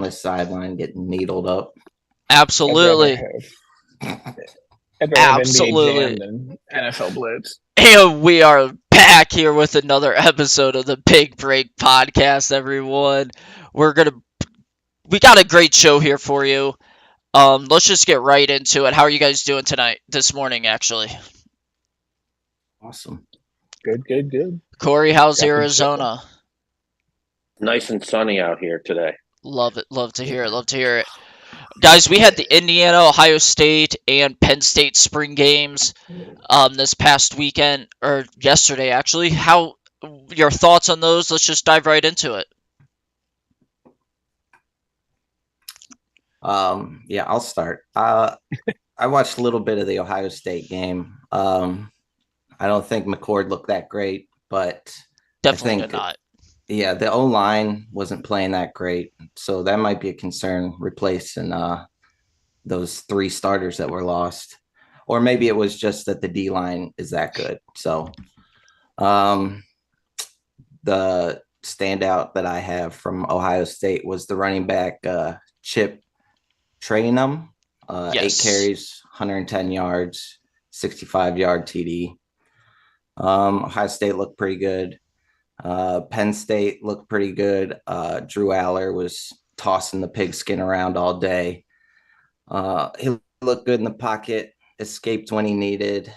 on the sideline getting needled up. Absolutely. I'd rather have NBA Absolutely. Jam than NFL Blitz. And we are back here with another episode of the Big Break Podcast, everyone. We got a great show here for you. Let's just get right into it. How are you guys doing tonight? This morning, actually. Awesome. Good. Corey, how's Got the chill. Arizona? Nice and sunny out here today. Love it. Love to hear it. Love to hear it. Guys, we had the Indiana, Ohio State, and Penn State spring games this past weekend, or yesterday, actually. How your thoughts on those? Let's just dive right into it. Yeah, I'll start. I watched a little bit of the Ohio State game. I don't think McCord looked that great, but Definitely I did think, not. yeah, the O-line wasn't playing that great. So that might be a concern replacing those three starters that were lost. Or maybe it was just that the D-line is that good. So the standout that I have from Ohio State was the running back Chip Trayanum. Yes. 8 carries, 110 yards, 65-yard TD. Ohio State looked pretty good. Penn State looked pretty good. Drew Aller was tossing the pigskin around all day. He looked good in the pocket, escaped when he needed.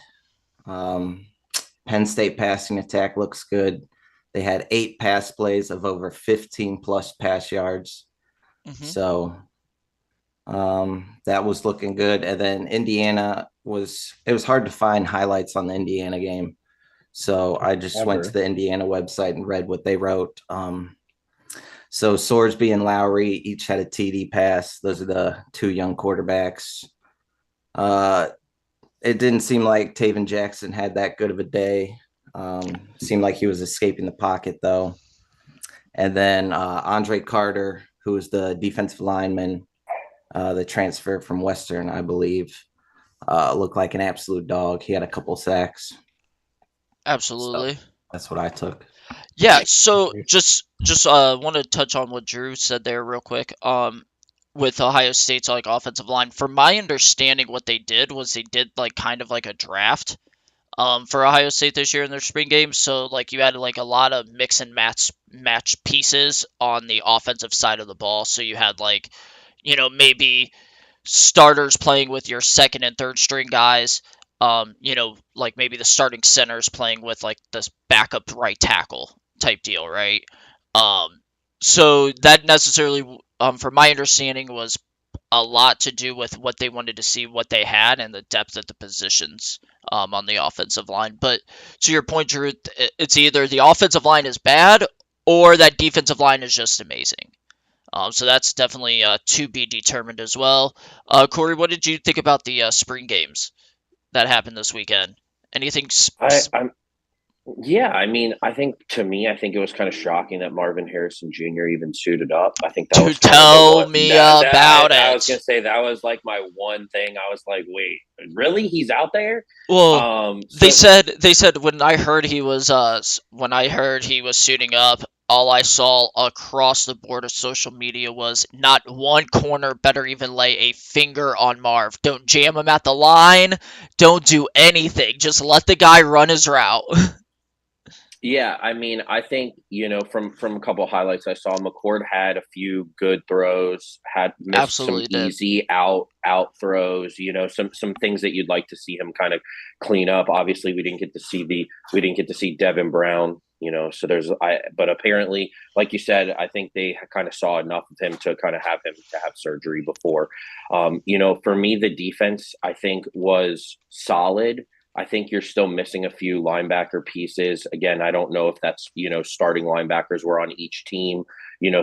Penn State passing attack looks good. They had 8 pass plays of over 15 plus pass yards. Mm-hmm. So that was looking good. And then Indiana it was hard to find highlights on the Indiana game. So I just went to the Indiana website and read what they wrote. So Sorsby and Lowry each had a TD pass. Those are the 2 young quarterbacks. It didn't seem like Taven Jackson had that good of a day. Seemed like he was escaping the pocket, though. And then Andre Carter, who was the defensive lineman, the transfer from Western, I believe, looked like an absolute dog. He had a couple sacks. Absolutely. So that's what I took. Yeah, so just want to touch on what Drew said there real quick. With Ohio State's like offensive line, from my understanding, what they did was they did like kind of like a draft for Ohio State this year in their spring games. So like you had like a lot of mix and match pieces on the offensive side of the ball. So you had like, maybe starters playing with your second and third string guys. Like maybe the starting centers playing with like this backup right tackle type deal, right? So that necessarily, from my understanding, was a lot to do with what they wanted to see, what they had, and the depth of the positions on the offensive line. But to your point, Drew, it's either the offensive line is bad or that defensive line is just amazing. So that's definitely to be determined as well. Corey, what did you think about the spring games that happened this weekend? Anything? Yeah, I mean, I think it was kind of shocking that Marvin Harrison Jr. even suited up. I think that was kind tell of me about it. I was gonna say that was like my one thing. I was like, wait, really? He's out there? Well, they said when I heard he was suiting up, all I saw across the board of social media was not one corner better even lay a finger on Marv. Don't jam him at the line. Don't do anything. Just let the guy run his route. Yeah, I mean, I think, from a couple of highlights I saw, McCord had a few good throws, had missed Absolutely some easy out throws, some things that you'd like to see him kind of clean up. Obviously, we didn't get to see Devin Brown, so but apparently, like you said, I think they kind of saw enough of him to kind of have him to have surgery before. For me, the defense, I think, was solid. I think you're still missing a few linebacker pieces. Again, I don't know if that's, starting linebackers were on each team,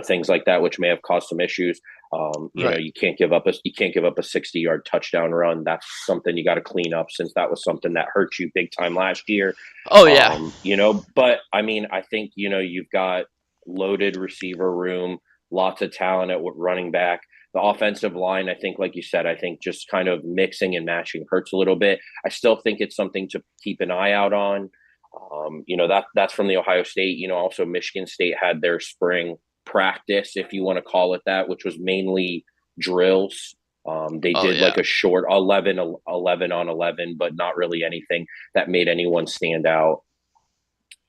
things like that, which may have caused some issues. Right. You can't give up a 60-yard touchdown run. That's something you got to clean up, since that was something that hurt you big time last year. Oh yeah. But I mean, I think, you've got loaded receiver room, lots of talent at running back. The offensive line, I think, like you said, I think just kind of mixing and matching hurts a little bit. I still think it's something to keep an eye out on. That's from the Ohio State. Also Michigan State had their spring. practice, if you want to call it that, which was mainly drills. They Oh did like yeah. a short 11 on 11, but not really anything that made anyone stand out.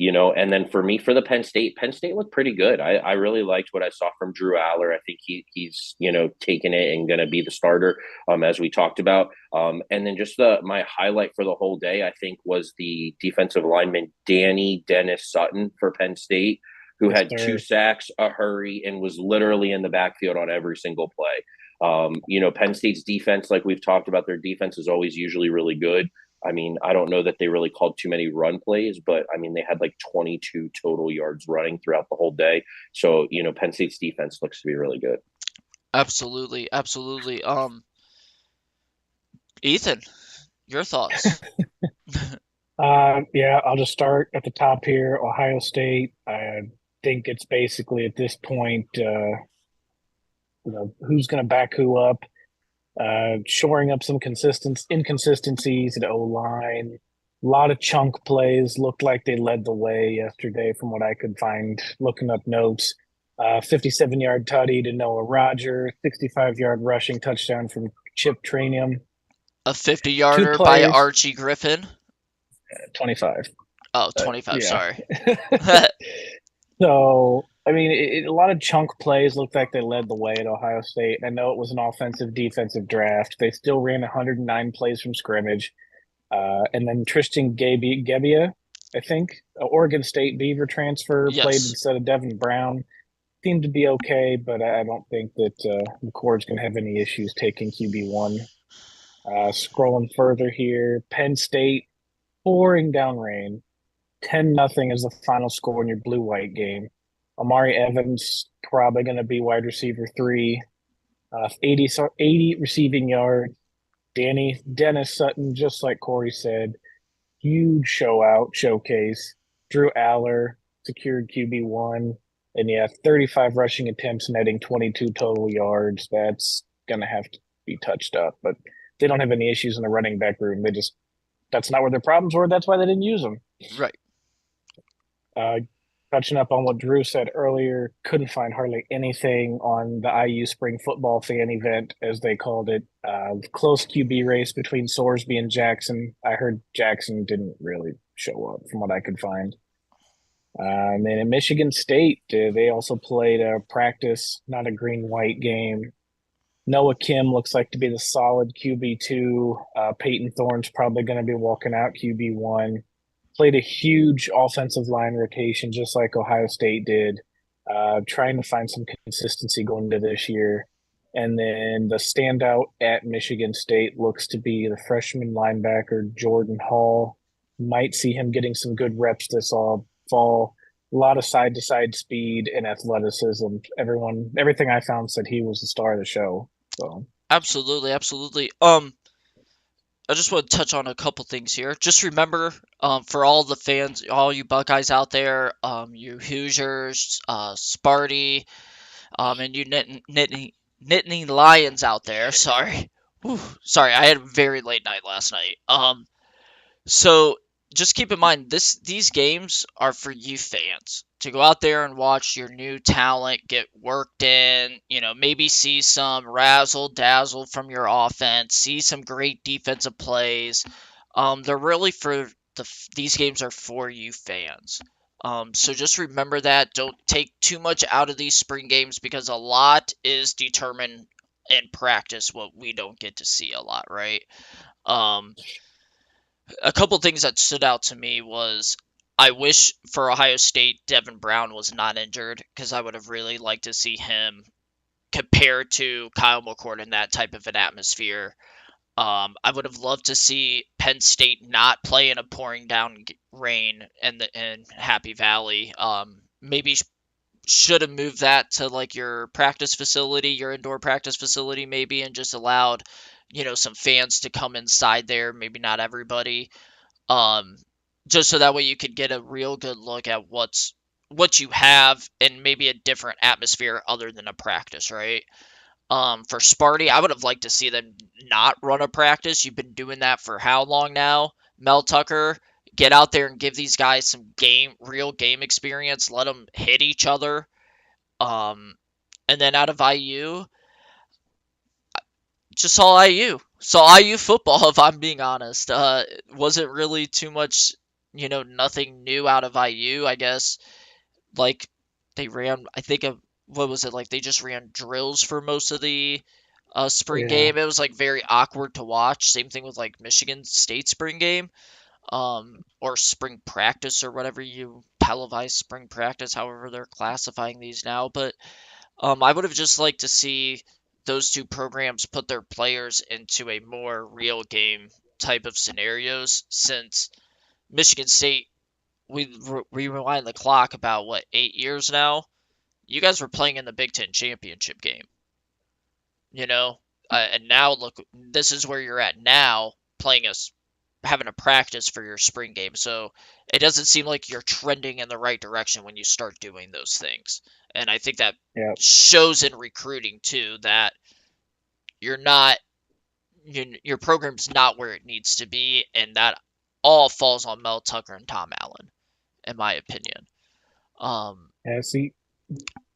And then for me, for the Penn State looked pretty good. I really liked what I saw from Drew Aller. I think he's taking it and going to be the starter, as we talked about. And then just my highlight for the whole day, I think, was the defensive lineman Danny Dennis Sutton for Penn State, who Yes, had two sir. sacks, a hurry, and was literally in the backfield on every single play. Penn State's defense, like we've talked about, their defense is always usually really good. I mean, I don't know that they really called too many run plays, but I mean, they had like 22 total yards running throughout the whole day. So, Penn State's defense looks to be really good. Absolutely, absolutely. Ethan, your thoughts? Yeah, I'll just start at the top here. Ohio State. I think it's basically at this point, who's going to back who up, shoring up some inconsistencies at O line. A lot of chunk plays looked like they led the way yesterday, from what I could find looking up notes. 57-yard tutty to Noah Roger, 65-yard rushing touchdown from Chip Trainium. A Two 50-yarder by players, Archie Griffin. 25. Oh, 25, Yeah. sorry. So, I mean, a lot of chunk plays looked like they led the way at Ohio State. I know it was an offensive-defensive draft. They still ran 109 plays from scrimmage. And then Tristan Gebbia, I think, Oregon State Beaver transfer, played Yes. instead of Devin Brown. Seemed to be okay, but I don't think that McCord's going to have any issues taking QB1. Scrolling further here, Penn State pouring down rain. 10-0 is the final score in your blue-white game. Amari Evans probably going to be wide receiver 3. 80 receiving yards. Dennis Sutton, just like Corey said, huge showcase. Drew Aller secured QB1. And yeah, 35 rushing attempts, netting 22 total yards. That's going to have to be touched up. But they don't have any issues in the running back room. That's not where their problems were. That's why they didn't use them. Right. Touching up on what Drew said earlier, couldn't find hardly anything on the IU Spring Football Fan Event, as they called it. Close QB race between Sorsby and Jackson. I heard Jackson didn't really show up from what I could find. And then at Michigan State, they also played a practice, not a green-white game. Noah Kim looks like to be the solid QB2. Peyton Thorne's probably going to be walking out QB1. Played a huge offensive line rotation, just like Ohio State did, trying to find some consistency going into this year. And then the standout at Michigan State looks to be the freshman linebacker, Jordan Hall. Might see him getting some good reps this fall. A lot of side-to-side speed and athleticism. Everything I found said he was the star of the show. So Absolutely, absolutely. I just want to touch on a couple things here. Just remember, for all the fans, all you Buckeyes out there, you Hoosiers, Sparty, and you Nittany Lions out there. Sorry, sorry, I had a very late night last night. So just keep in mind these games are for you fans to go out there and watch your new talent get worked in, maybe see some razzle dazzle from your offense, see some great defensive plays. They're really for these games are for you fans. So just remember that. Don't take too much out of these spring games because a lot is determined in practice what we don't get to see a lot, right? A couple things that stood out to me was I wish for Ohio State Devin Brown was not injured because I would have really liked to see him compared to Kyle McCord in that type of an atmosphere. I would have loved to see Penn State not play in a pouring down rain in Happy Valley. Maybe should have moved that to like your practice facility, your indoor practice facility, maybe, and just allowed some fans to come inside there. Maybe not everybody. Just so that way you could get a real good look at what you have and maybe a different atmosphere other than a practice, right? For Sparty, I would have liked to see them not run a practice. You've been doing that for how long now? Mel Tucker, get out there and give these guys some real game experience. Let them hit each other. And then out of IU, just saw IU. Saw IU football, if I'm being honest. Wasn't really too much, nothing new out of IU, I guess. Like, they ran, I think, what was it? Like, they just ran drills for most of the spring Yeah. game. It was, like, very awkward to watch. Same thing with, like, Michigan State spring game. Or spring practice or whatever you televise spring practice, however they're classifying these now. But I would have just liked to see those two programs put their players into a more real game type of scenarios, since Michigan State, we rewind the clock about, 8 years now? You guys were playing in the Big Ten championship game, you know? And now look, this is where you're at now, playing us, having a practice for your spring game. So it doesn't seem like you're trending in the right direction when you start doing those things. And I think that Yeah. shows in recruiting too, that you're not, your program's not where it needs to be, and that all falls on Mel Tucker and Tom Allen, in my opinion. Yeah. See,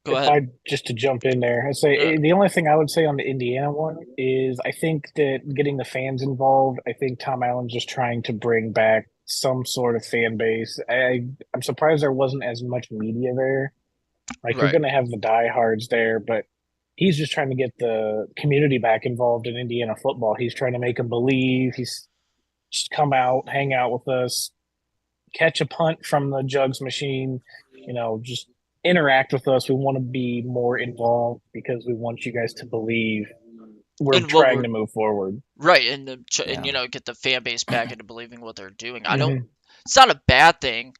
Go if ahead. I just to jump in there, I'd say the only thing I would say on the Indiana one is I think that getting the fans involved, I think Tom Allen's just trying to bring back some sort of fan base. I'm surprised there wasn't as much media there. Like, you're Right. going to have the diehards there, but he's just trying to get the community back involved in Indiana football. He's trying to make them believe. He's just come out, hang out with us, catch a punt from the jugs machine, just interact with us. We want to be more involved because we want you guys to believe we're And what trying we're to move forward. right, and Yeah. get the fan base back into believing what they're doing. Mhm. It's not a bad thing.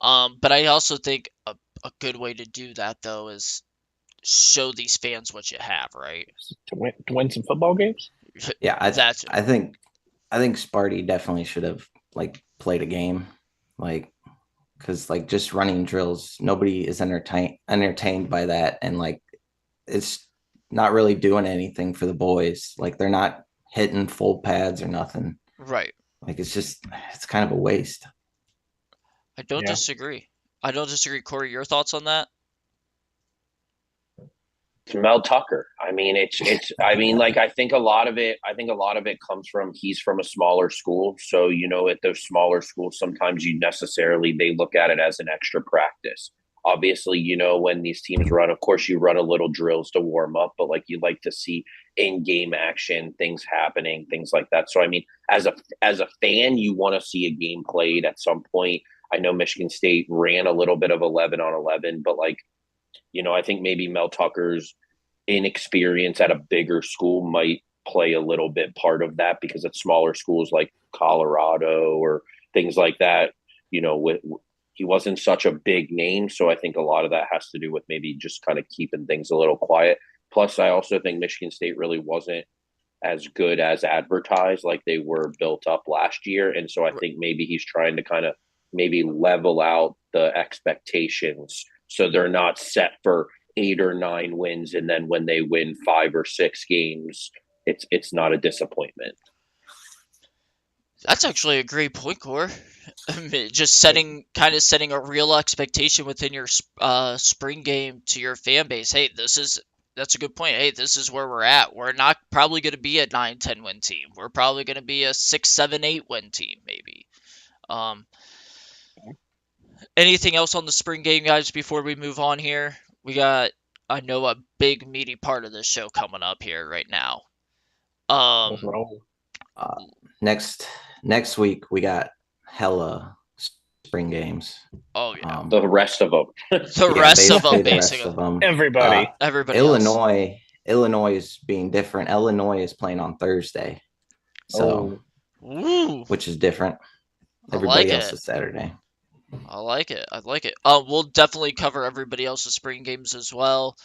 But I also think a good way to do that though is show these fans what you have, right? To win some football games. Yeah, That's I think Sparty definitely should have like played a game, like because like just running drills, nobody is entertained by that, and like it's not really doing anything for the boys. Like they're not hitting full pads or nothing. right. Like it's kind of a waste. I don't Yeah. disagree. I don't disagree. Corey, your thoughts on that? It's Mel Tucker. I mean, I mean, like, I think a lot of it comes from, he's from a smaller school. So, at those smaller schools, sometimes they look at it as an extra practice. Obviously, when these teams run, of course, you run a little drills to warm up, but like, you like to see in-game action, things happening, things like that. So, I mean, as a fan, you want to see a game played at some point. I know Michigan State ran a little bit of 11 on 11, but like, I think maybe Mel Tucker's inexperience at a bigger school might play a little bit part of that, because at smaller schools like Colorado or things like that, he wasn't such a big name. So I think a lot of that has to do with maybe just kind of keeping things a little quiet. Plus, I also think Michigan State really wasn't as good as advertised, like they were built up last year. And so I think maybe he's trying to kind of maybe level out the expectations so they're not set for 8 or 9 wins, and then when they win 5 or 6 games, it's not a disappointment. That's actually a great point, Core. Just setting a real expectation within your spring game to your fan base. Hey, that's a good point. Hey, this is where we're at. We're not probably going to be a 9-10 win team. We're probably going to be a 6-7-8 win team, maybe. Anything else on the spring game, guys, before we move on here? We got, I know, a big meaty part of this show coming up here right now. Next week we got hella spring games. Oh yeah, the rest of them. the rest of them, the rest basically. of them. Everybody. Everybody Illinois. else. Illinois is being different. Illinois is playing on Thursday, so which is different. Everybody else is Saturday. I like it. We'll definitely cover everybody else's spring games as well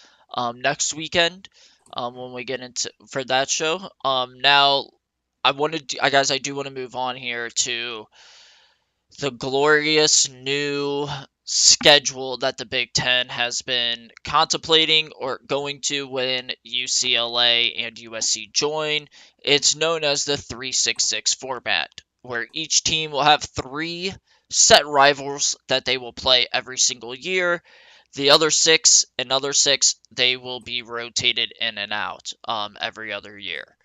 next weekend when we get into for that show. Now I do want to move on here to the glorious new schedule that the Big Ten has been contemplating or going to when UCLA and USC join. It's known as the 3-6-6 format, where each team will have 3 set rivals that they will play every single year. The other six, another six, they will be rotated in and out every other year.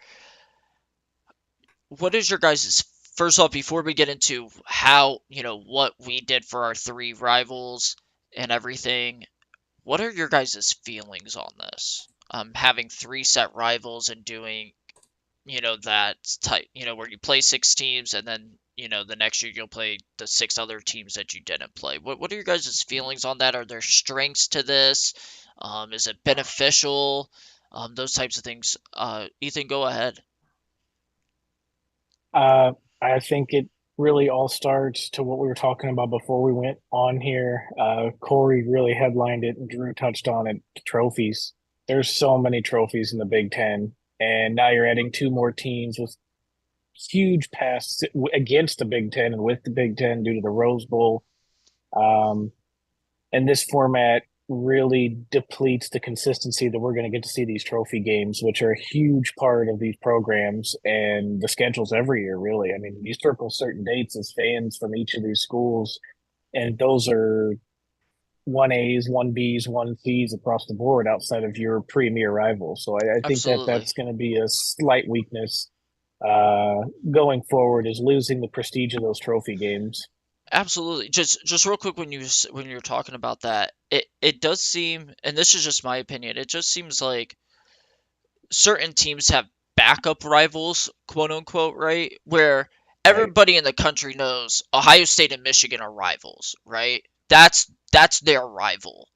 What is your guys' first off, before we get into how, what we did for our three rivals and everything, what are your guys' feelings on this? Having three set rivals and doing, that type, where you play six teams and then, the next year you'll play the six other teams that you didn't play. What are your guys' feelings on that? Are there strengths to this? Is it beneficial? Those types of things. Ethan, go ahead. Uh, I think it really all starts to what we were talking about before we went on here. Corey really headlined it, and Drew touched on it. Trophies. There's so many trophies in the Big Ten, and now you're adding two more teams with huge pasts against the Big Ten and with the Big Ten due to the Rose Bowl. Um, and this format really depletes the consistency that we're going to get to see these trophy games, which are a huge part of these programs and the schedules every year, really. I mean, you circle certain dates as fans from each of these schools, and those are 1As, 1Bs, 1Cs across the board outside of your premier rivals. So I think that Absolutely. that's going to be a slight weakness going forward, is losing the prestige of those trophy games. Absolutely. Just real quick, when you're talking about that, it does seem, and this is just my opinion, it just seems like certain teams have backup rivals, quote unquote, right? Where Right. everybody in the country knows Ohio State and Michigan are rivals, right? That's their rival.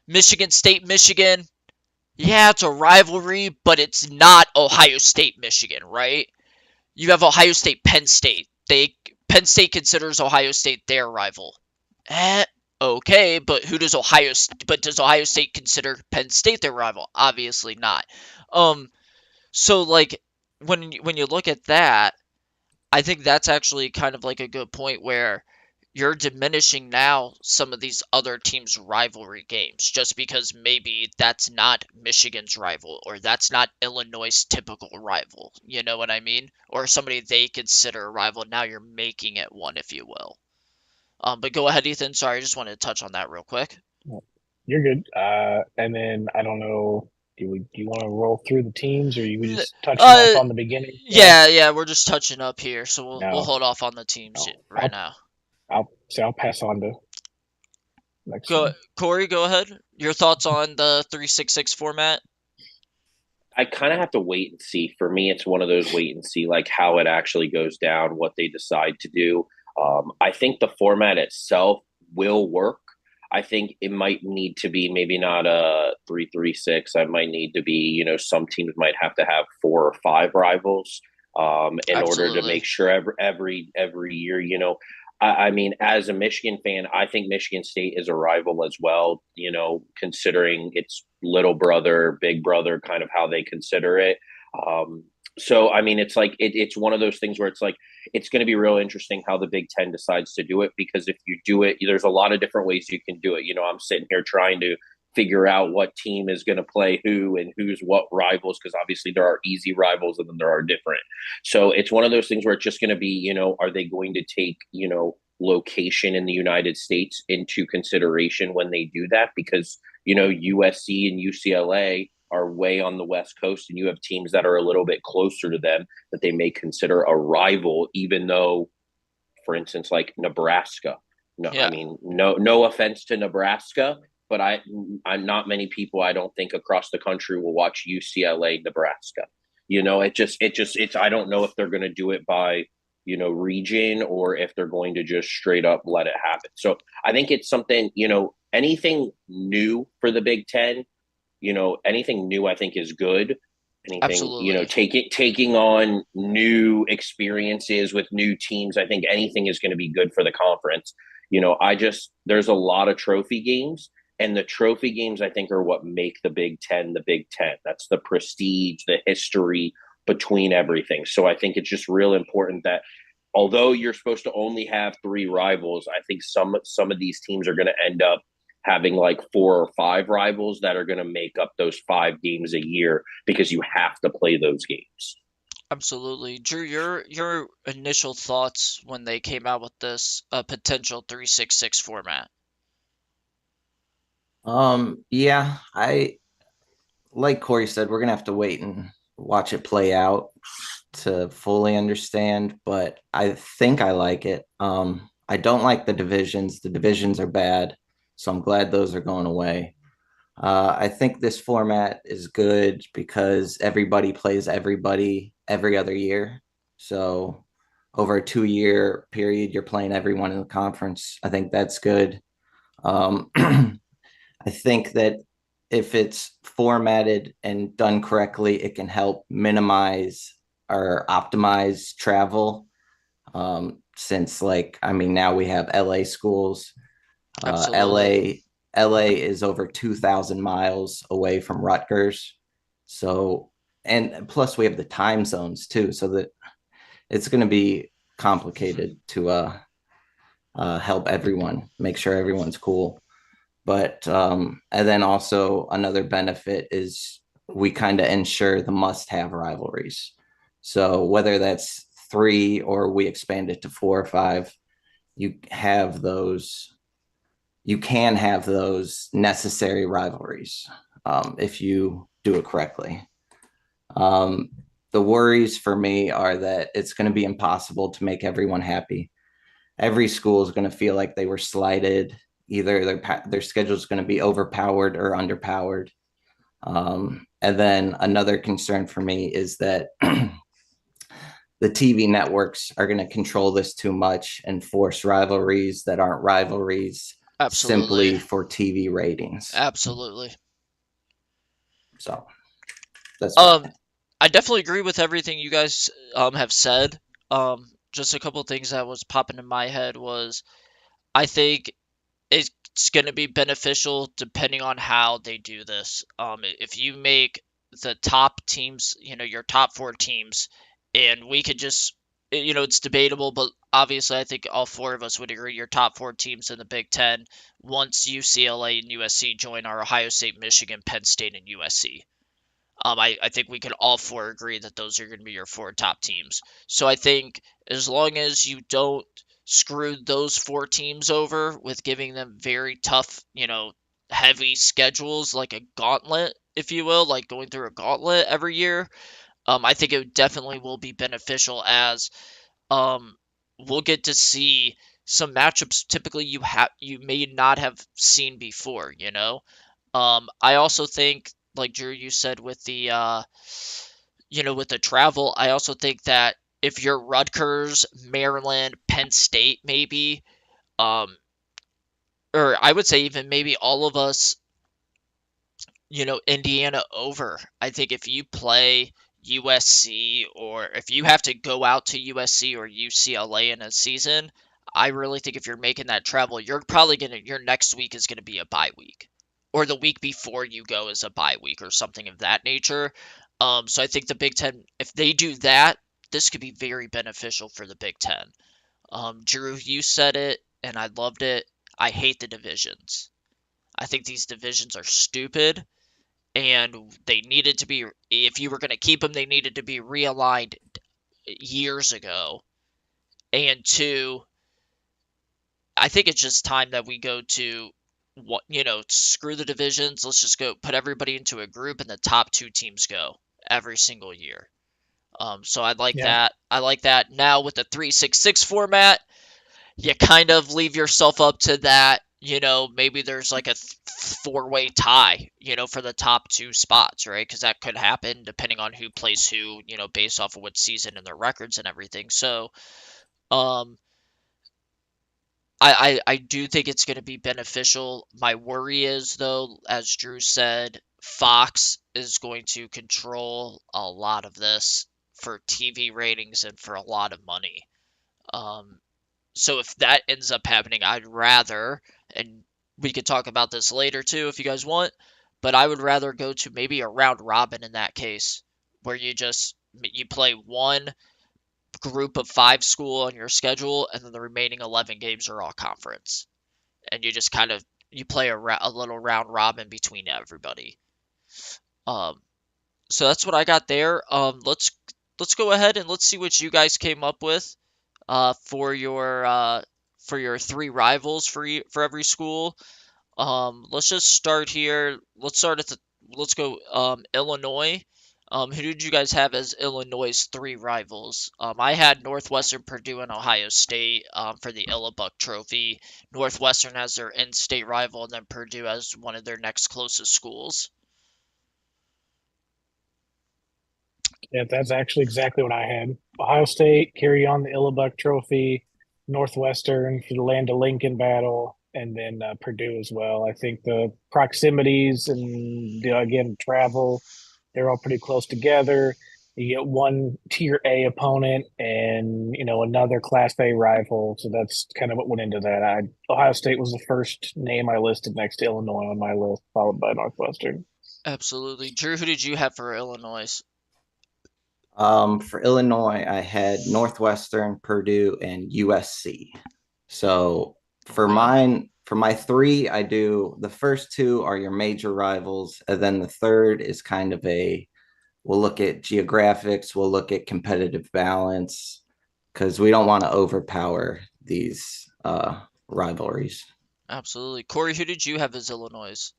Michigan State, Michigan, yeah, it's a rivalry, but it's not Ohio State, Michigan, right? You have Ohio State, Penn State. Penn State considers Ohio State their rival. Eh, okay, but does Ohio State consider Penn State their rival? Obviously not. Um, so like when you look at that, I think that's actually kind of like a good point where you're diminishing now some of these other teams' rivalry games just because maybe that's not Michigan's rival or that's not Illinois' typical rival. You know what I mean? Or somebody they consider a rival. Now you're making it one, if you will. But go ahead, Ethan. Sorry, I just wanted to touch on that real quick. You're good. And then I don't know, do you want to roll through the teams, or you were N- just touching up Uh, on the beginning stuff? yeah, we're just touching up here, so we'll No, hold off on the teams no. right now. I'll pass on to next Go, one. Corey, go ahead. Your thoughts on the 366 format? I kind of have to wait and see. For me, it's one of those wait and see, like how it actually goes down, what they decide to do. I think the format itself will work. I think it might need to be maybe not a 3-3-6. I might need to be, some teams might have to have 4 or 5 rivals in order to Absolutely. make sure every year, I mean, as a Michigan fan, I think Michigan State is a rival as well, considering its little brother, big brother, kind of how they consider it. So, I mean, it's like it's one of those things where it's like it's going to be real interesting how the Big Ten decides to do it, because if you do it, there's a lot of different ways you can do it. I'm sitting here trying to figure out what team is going to play who and who's what rivals, because obviously there are easy rivals and then there are different. So it's one of those things where it's just going to be, are they going to take, location in the United States into consideration when they do that? Because, USC and UCLA are way on the West Coast, and you have teams that are a little bit closer to them that they may consider a rival, even though, for instance, like Nebraska. No, I Yeah, mean, no offense to Nebraska, but I'm not many people, I don't think, across the country will watch UCLA Nebraska. It's I don't know if they're going to do it by region, or if they're going to just straight up let it happen. So I think it's something, anything new for the Big Ten, anything new I think is good. Anything, absolutely. taking on new experiences with new teams, I think anything is going to be good for the conference. There's a lot of trophy games, and the trophy games I think are what make the Big Ten the Big Ten. That's the prestige, the history between everything. So I think it's just real important that, although you're supposed to only have 3 rivals, I think some of these teams are going to end up having like 4 or 5 rivals that are going to make up those 5 games a year, because you have to play those games. Absolutely. Drew, your initial thoughts when they came out with this potential 366 format. Yeah, I like Corey said, we're gonna have to wait and watch it play out to fully understand, but I think I like it. I don't like the divisions. The divisions are bad, so I'm glad those are going away. I think this format is good because everybody plays everybody every other year. So over a 2 year period, you're playing everyone in the conference. I think that's good. I think that if it's formatted and done correctly, it can help minimize or optimize travel. Since, like, I mean, now we have LA schools. Uh, Absolutely. LA LA is over 2,000 miles away from Rutgers. So, and plus we have the time zones too, so that it's going to be complicated to help everyone, make sure everyone's cool. But and then also another benefit is we kind of ensure the must-have rivalries. So whether that's three or we expand it to 4 or 5, you have those. You can have those necessary rivalries if you do it correctly. Um, the worries for me are that it's going to be impossible to make everyone happy. Every school is going to feel like they were slighted. Either their schedule is going to be overpowered or underpowered. And then another concern for me is that the TV networks are going to control this too much and force rivalries that aren't rivalries Absolutely. simply for TV ratings. Absolutely. So that's what Um, I definitely agree with everything you guys have said. Just a couple of things that was popping in my head was I think it's going to be beneficial depending on how they do this. If you make the top teams, your top four teams, and we could just, it's debatable, but obviously I think all four of us would agree your top four teams in the Big Ten once UCLA and USC join are Ohio State, Michigan, Penn State, and USC. I think we could all four agree that those are going to be your four top teams. So I think as long as you don't screw those four teams over with giving them very tough, heavy schedules like a gauntlet, if you will, like going through a gauntlet every year, I think it definitely will be beneficial as um, we'll get to see some matchups typically you may not have seen before, I also think, like Drew, you said with the with the travel, I also think that if you're Rutgers, Maryland, Penn State, maybe, um, or I would say even maybe all of us, Indiana over. I think if you play USC or if you have to go out to USC or UCLA in a season, I really think if you're making that travel, you're probably your next week is gonna be a bye week. Or the week before you go is a bye week or something of that nature. So I think the Big Ten, if they do that, this could be very beneficial for the Big Ten. Drew, you said it, and I loved it. I hate the divisions. I think these divisions are stupid and they needed to be, if you were going to keep them, they needed to be realigned years ago. And two, I think it's just time that we go to what, screw the divisions. Let's just go put everybody into a group and the top two teams go every single year. So I like Yeah. that. I like that. Now with the 3-6-6 format, you kind of leave yourself up to that. Maybe there's like a four-way tie, for the top two spots, right? Because that could happen depending on who plays who, based off of what season and their records and everything. So, um, I do think it's going to be beneficial. My worry is, though, as Drew said, Fox is going to control a lot of this for TV ratings and for a lot of money. Um, So if that ends up happening, I'd rather, and we could talk about this later too if you guys want, but I would rather go to maybe a round robin in that case, where you play one group of five school on your schedule, and then the remaining 11 games are all conference, and you just kind of you play a little round robin between everybody. Um, so that's what I got there. Let's go ahead and let's see what you guys came up with for your three rivals for every school. Let's just start here. Let's go Illinois. Who did you guys have as Illinois' three rivals? I had Northwestern, Purdue, and Ohio State for the Illabuck Trophy. Northwestern as their in-state rival, and then Purdue as one of their next closest schools. Yeah, that's actually exactly what I had. Ohio State carry on the Illabuck Trophy, Northwestern for the Land of Lincoln battle, and then Purdue as well. I think the proximities and again travel, they're all pretty close together. You get one tier A opponent and another Class A rival, so that's kind of what went into that. Ohio State was the first name I listed next to Illinois on my list, followed by Northwestern. Absolutely. Drew, who did you have for Illinois? For Illinois, I had Northwestern, Purdue, and USC. So for my three, I do the first two are your major rivals, and then the third is kind of we'll look at geographics, we'll look at competitive balance, because we don't want to overpower these rivalries. Absolutely. Corey, who did you have as Illinois?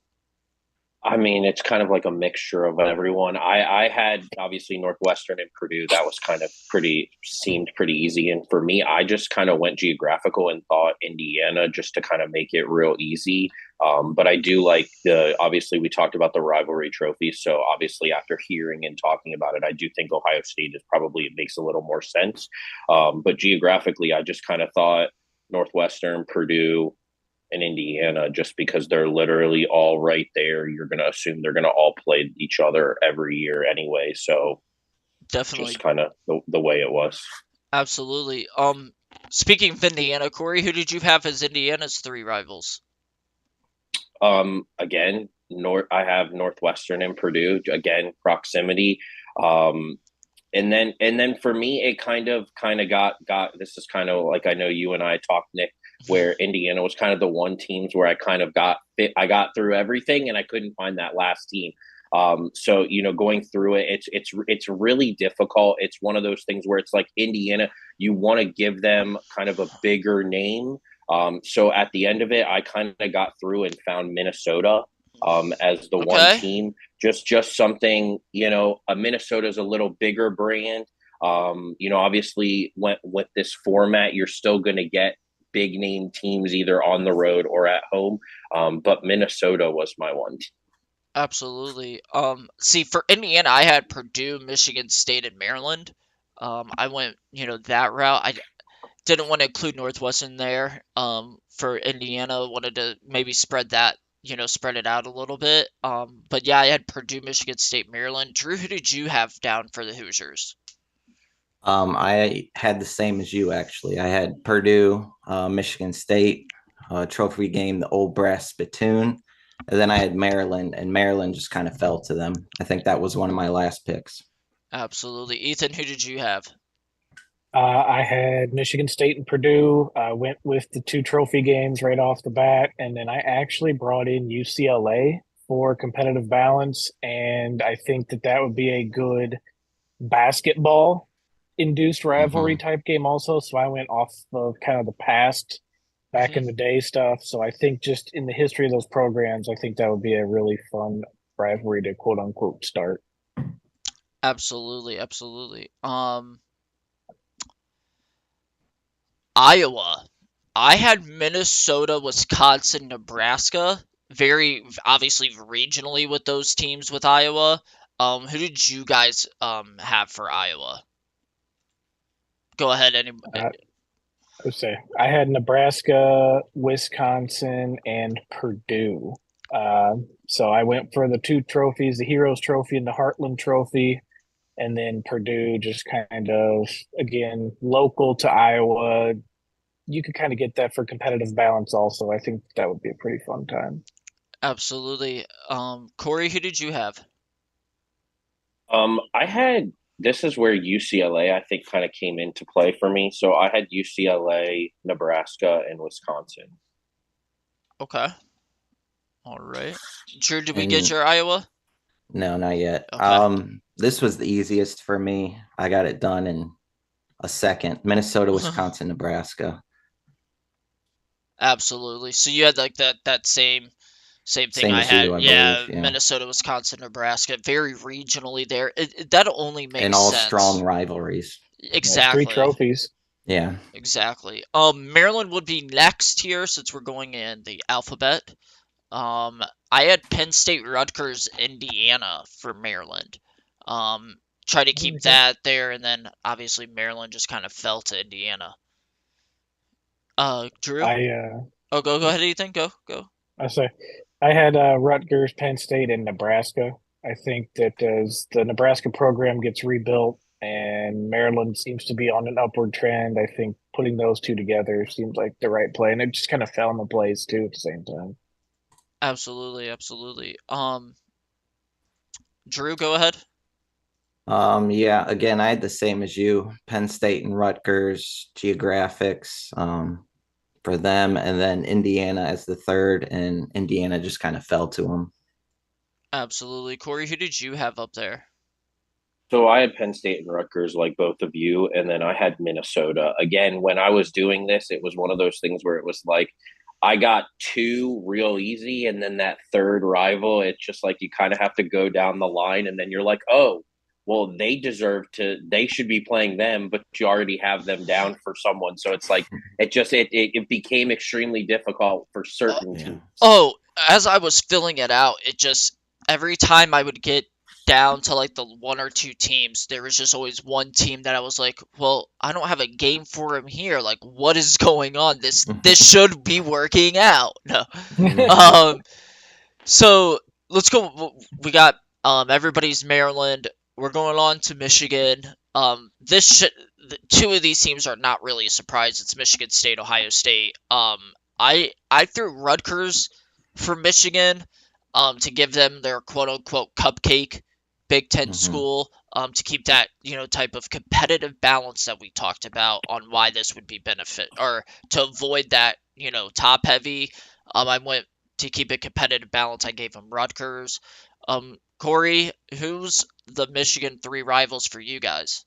I mean, it's kind of like a mixture of everyone. I had obviously Northwestern and Purdue. That was kind of seemed pretty easy. And for me, I just kind of went geographical and thought Indiana just to kind of make it real easy. But I do like obviously, we talked about the rivalry trophy. So obviously, after hearing and talking about it, I do think Ohio State it makes a little more sense. But geographically, I just kind of thought Northwestern, Purdue, in Indiana just because they're literally all right there. You're going to assume they're going to all play each other every year anyway. So Definitely. just kind of the way it was. Absolutely. Speaking of Indiana, Corey, who did you have as Indiana's three rivals? Again, I have Northwestern and Purdue. Again, proximity. And then for me, it kind of got. This is kind of like I know you and I talked, Nick, where Indiana was kind of the one teams where I kind of got fit. I got through everything, and I couldn't find that last team. So going through it, it's really difficult. It's one of those things where it's like Indiana, you want to give them kind of a bigger name. So at the end of it, I kind of got through and found Minnesota as the one Okay. team. Just something, a Minnesota's a little bigger brand. Obviously, with this format, you're still going to get big name teams either on the road or at home. But Minnesota was my one. Absolutely. See, for Indiana, I had Purdue, Michigan State, and Maryland. I went, that route. I didn't want to include Northwestern there. For Indiana, wanted to maybe spread it out a little bit. But yeah, I had Purdue, Michigan State, Maryland. Drew, who did you have down for the Hoosiers? I had the same as you actually. I had Purdue, Michigan State, trophy game, the old brass spittoon, and then I had Maryland, and Maryland just kind of fell to them. I think that was one of my last picks. Absolutely. Ethan, who did you have? I had Michigan State and Purdue. I went with the two trophy games right off the bat, and then I actually brought in UCLA for competitive balance, and I think that would be a good basketball induced rivalry Mm-hmm. type game also. So I went off of kind of the past back in Mhm. the day stuff. So I think just in the history of those programs, I think that would be a really fun rivalry to quote unquote start. Absolutely, absolutely. Iowa. I had Minnesota, Wisconsin, Nebraska. Very obviously regionally with those teams with Iowa. Who did you guys have for Iowa? Go ahead, Uh, I would say I had Nebraska, Wisconsin, and Purdue. So I went for the two trophies, the Heroes Trophy and the Heartland Trophy, and then Purdue just kind of again local to Iowa. You could kind of get that for competitive balance also. I think that would be a pretty fun time. Absolutely. Corey, who did you have? I had this is where UCLA I think kind of came into play for me. So I had UCLA, Nebraska, and Wisconsin. Okay. All right. Drew, did we get And your Iowa? no, not yet. Okay. This was the easiest for me. I got it done in a second. Minnesota, Wisconsin, Nebraska. Absolutely. So you had like that same Same thing Same I as you, had. I believe. Yeah, Yeah. Minnesota, Wisconsin, Nebraska, very regionally there. That only And makes all strong sense. rivalries. That's three Exactly. trophies. Yeah. Exactly. Maryland would be next here since we're going in the alphabet. Um, I had Penn State, Rutgers, Indiana for Maryland. Um, Try to keep Okay. that there, and then obviously Maryland just kind of fell to Indiana. Drew? I Oh, go ahead, Ethan. Go. I say I had Rutgers, Penn State, and Nebraska. I think that as the Nebraska program gets rebuilt and Maryland seems to be on an upward trend, I think putting those two together seems like the right play, and it just kind of fell into place too at the same time. Absolutely, absolutely. Drew, go ahead. Yeah, again, I had the same as you, Penn State and Rutgers, geographics, for them, and then Indiana as the third, and Indiana just kind of fell to them. Absolutely. Corey, who did you have up there? So I had Penn State and Rutgers, like both of you, and then I had Minnesota. Again, when I was doing this, it was one of those things where it was like I got two real easy, and then that third rival, it's just like you kind of have to go down the line, and then you're like, oh, well, they should be playing them, but you already have them down for someone. So it's like it became extremely difficult for Uh, certain Yeah. teams. Oh, as I was filling it out, it just every time I would get down to like the one or two teams, there was just always one team that I was like, well, I don't have a game for him here. Like, what is going on? This should be working out. No. Um, so let's go. We got everybody's Maryland. We're going on to Michigan. Two of these teams are not really a surprise. It's Michigan State, Ohio State. I threw Rutgers for Michigan, to give them their quote unquote cupcake Big Ten Mhm. school, to keep that type of competitive balance that we talked about on why this would be benefit or to avoid that top heavy. I went to keep a competitive balance. I gave them Rutgers. Corey, who's the Michigan three rivals for you guys?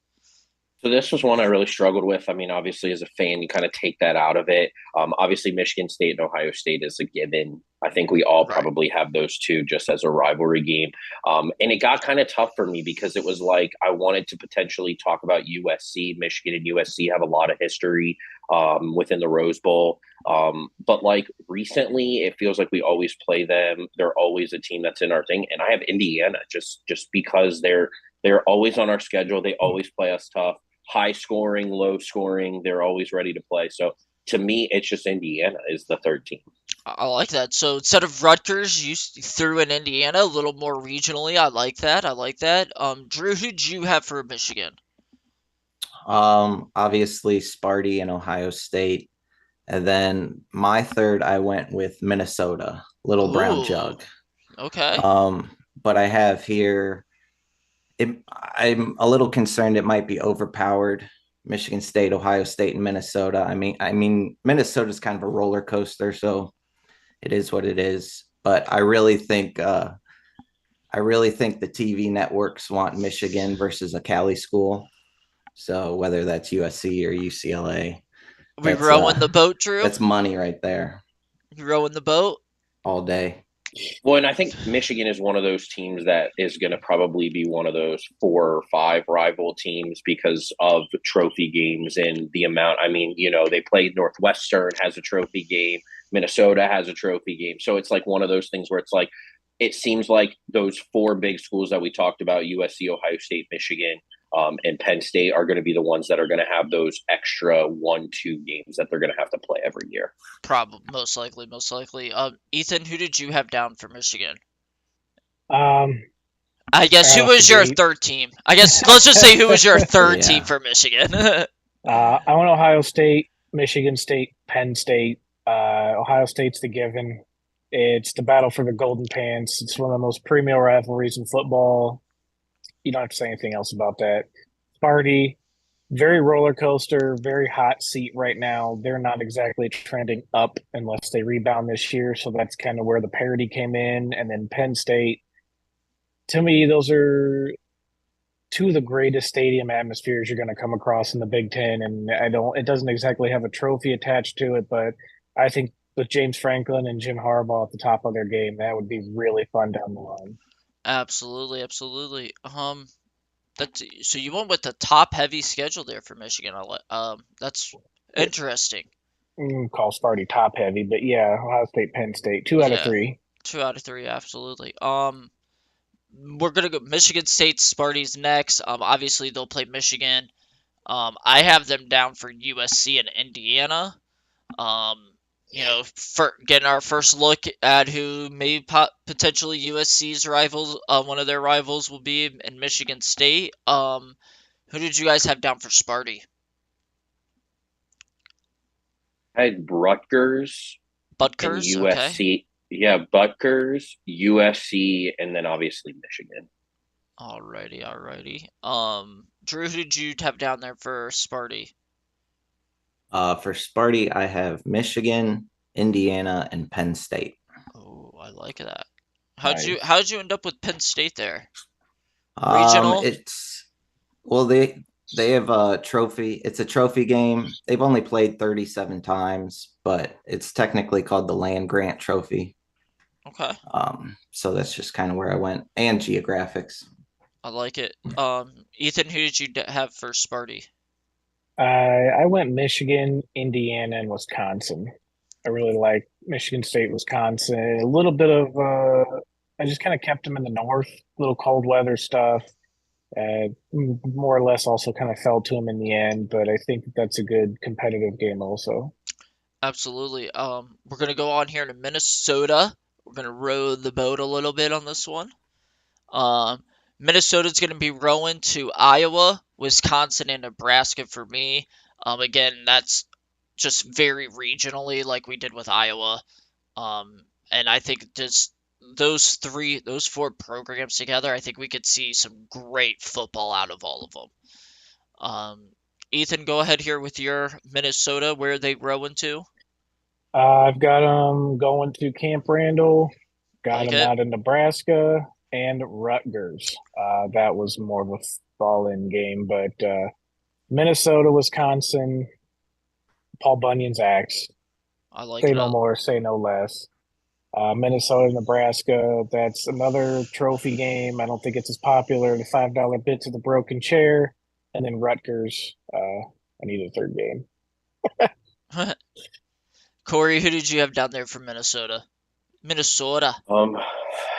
So this was one I really struggled with. I mean, obviously, as a fan, you kind of take that out of it. Obviously, Michigan State and Ohio State is a given. I think we all Right. probably have those two just as a rivalry game. And it got kind of tough for me because it was like I wanted to potentially talk about USC. Michigan and USC have a lot of history within the Rose Bowl. But like recently, it feels like we always play them. They're always a team that's in our thing. And I have Indiana just because they're always on our schedule. They always play us tough, high scoring, low scoring. They're always ready to play. So to me, it's just Indiana is the third team. I like that. So instead of Rutgers, you threw in Indiana a little more regionally. I like that. I like that. Drew, who'd you have for Michigan? Obviously Sparty and Ohio State. And then my third, I went with Minnesota, Little Brown Ooh, Jug. okay. But I have here, I'm a little concerned it might be overpowered. Michigan State, Ohio State, and Minnesota. I mean, Minnesota's kind of a roller coaster, so it is what it is. But I really think the TV networks want Michigan versus a Cali school. So whether that's USC or UCLA, We that's rowing the boat, Drew? that's money right there You rowing the boat? all day. Well, and I think Michigan is one of those teams that is going to probably be one of those 4 or 5 rival teams because of trophy games and the amount. I mean, they played Northwestern has a trophy game, Minnesota has a trophy game. So it's like one of those things where it's like, it seems like those 4 big schools that we talked about, USC, Ohio State, Michigan, and Penn State, are going to be the ones that are going to have those extra 1, 2 games that they're going to have to play every year. Probably, most likely, most likely. Ethan, who did you have down for Michigan? Um, I guess right who off the was your gate, third team? I guess let's just say who was your third team Yeah. for Michigan. I went Ohio State, Michigan State, Penn State. Ohio State's the given. It's the battle for the Golden Pants. It's one of the most premier rivalries in football. You don't have to say anything else about that. Sparty, very roller coaster, very hot seat right now. They're not exactly trending up unless they rebound this year. So that's kind of where the parity came in. And then Penn State, to me, those are two of the greatest stadium atmospheres you're going to come across in the Big Ten. And it doesn't exactly have a trophy attached to it, but I think with James Franklin and Jim Harbaugh at the top of their game, that would be really fun down the line. Absolutely, absolutely. That's so you went with the top heavy schedule there for Michigan. That's interesting. Call Sparty top heavy, but yeah, Ohio State, Penn State, two out of Yeah, three. 2 out of 3, absolutely. We're gonna go Michigan State Sparty's next. Obviously they'll play Michigan. I have them down for USC and Indiana. Um, for getting our first look at who may potentially USC's rivals, one of their rivals will be in Michigan State. Who did you guys have down for Sparty? I had Rutgers and Butkers, okay. USC. Yeah, Rutgers, USC, and then obviously Michigan. Alrighty, alrighty. Drew, who did you have down there for Sparty? For Sparty, I have Michigan, Indiana, and Penn State. Oh, I like that. Nice. How'd you end up with Penn State there? Regional? It's well they have a trophy. It's a trophy game. They've only played 37 times, but it's technically called the Land Grant Trophy. Okay, So that's just kind of where I went, and geographics. I like it. Ethan, who did you have for Sparty? I went Michigan, Indiana, and Wisconsin. I really like Michigan State, Wisconsin. A little bit of I just kind of kept them in the north, little cold weather stuff. More or less also kind of fell to them in the end, but I think that's a good competitive game also. Absolutely. We're gonna go on here to Minnesota. We're gonna row the boat a little bit on this one. Um, Minnesota's gonna be rowing to Iowa, Wisconsin, and Nebraska for me. Again, that's just very regionally, like we did with Iowa. And I think just those 4 programs together, I think we could see some great football out of all of them. Ethan, go ahead here with your Minnesota. Where are they rowing to? I've got them going to Camp Randall, got Like them it? out in Nebraska and Rutgers. That was more of a fall-in game, but Minnesota, Wisconsin, Paul Bunyan's axe. I like Say it. no more, say no less. Minnesota, Nebraska, that's another trophy game. I don't think it's as popular. The $5 bits of the broken chair. And then Rutgers, I need a third game. Corey, who did you have down there for Minnesota? Minnesota. Um,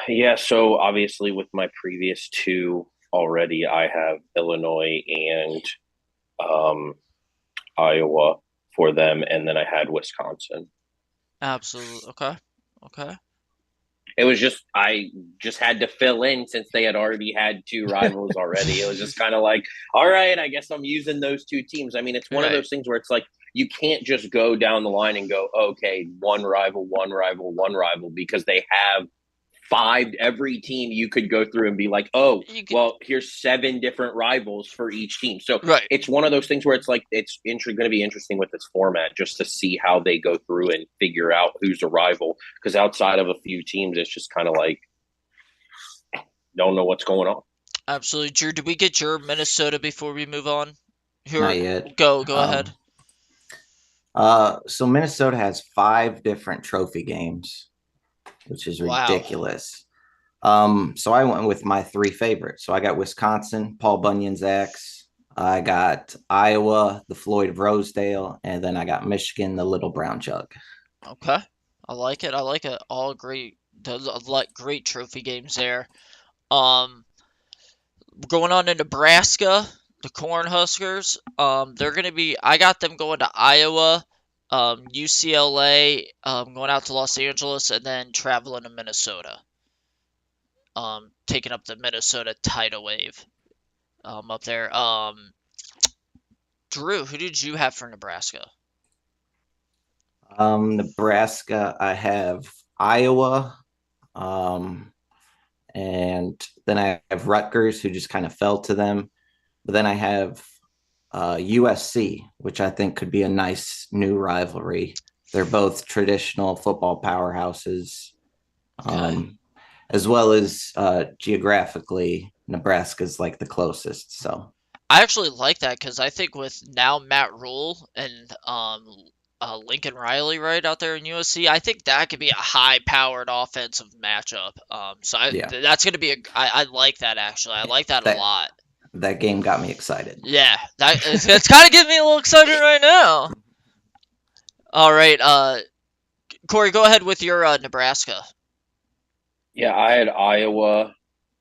yeah. So obviously, with my previous two already, I have Illinois and um, Iowa for them, and then I had Wisconsin. Absolutely. Okay. Okay. It was just I just had to fill in since they had already had two rivals already. It was just kind of like, all right, I guess I'm using those two teams. I mean, it's one of Right. those things where it's like you can't just go down the line and go, okay, one rival, one rival, one rival, because they have five. Every team you could go through and be like, oh, You could, well, here's seven different rivals for each team. So right. it's one of those things where it's like it's going to be interesting with this format just to see how they go through and figure out who's a rival. Because outside of a few teams, it's just kind of like don't know what's going on. Absolutely. Drew, did we get your Minnesota before we move on? Not yet. Go ahead. So Minnesota has 5 different trophy games, which is Wow. ridiculous. So I went with my 3 favorites. So I got Wisconsin, Paul Bunyan's axe. I got Iowa, the Floyd of Rosedale, and then I got Michigan, the Little Brown Jug. Okay. I like it. I like it. All great. Like great trophy games there. Um, Going on to Nebraska, the Cornhuskers. They're gonna be. I got them going to Iowa, UCLA, going out to Los Angeles, and then traveling to Minnesota. Taking up the Minnesota tidal wave. Up there. Drew, who did you have for Nebraska? Nebraska, I have Iowa, um, and then I have Rutgers, who just kind of fell to them. But then I have USC, which I think could be a nice new rivalry. They're both traditional football powerhouses, Okay. as well as geographically, Nebraska's like the closest. So I actually like that because I think with now Matt Rule and Lincoln Riley right out there in USC. I think that could be a high-powered offensive matchup. So Yeah, that's going to be I like that actually. I like that a that lot. that game got me excited. Yeah, it's kind of getting me a little excited right now. All right, Corey, go ahead with your Nebraska. Yeah, I had Iowa,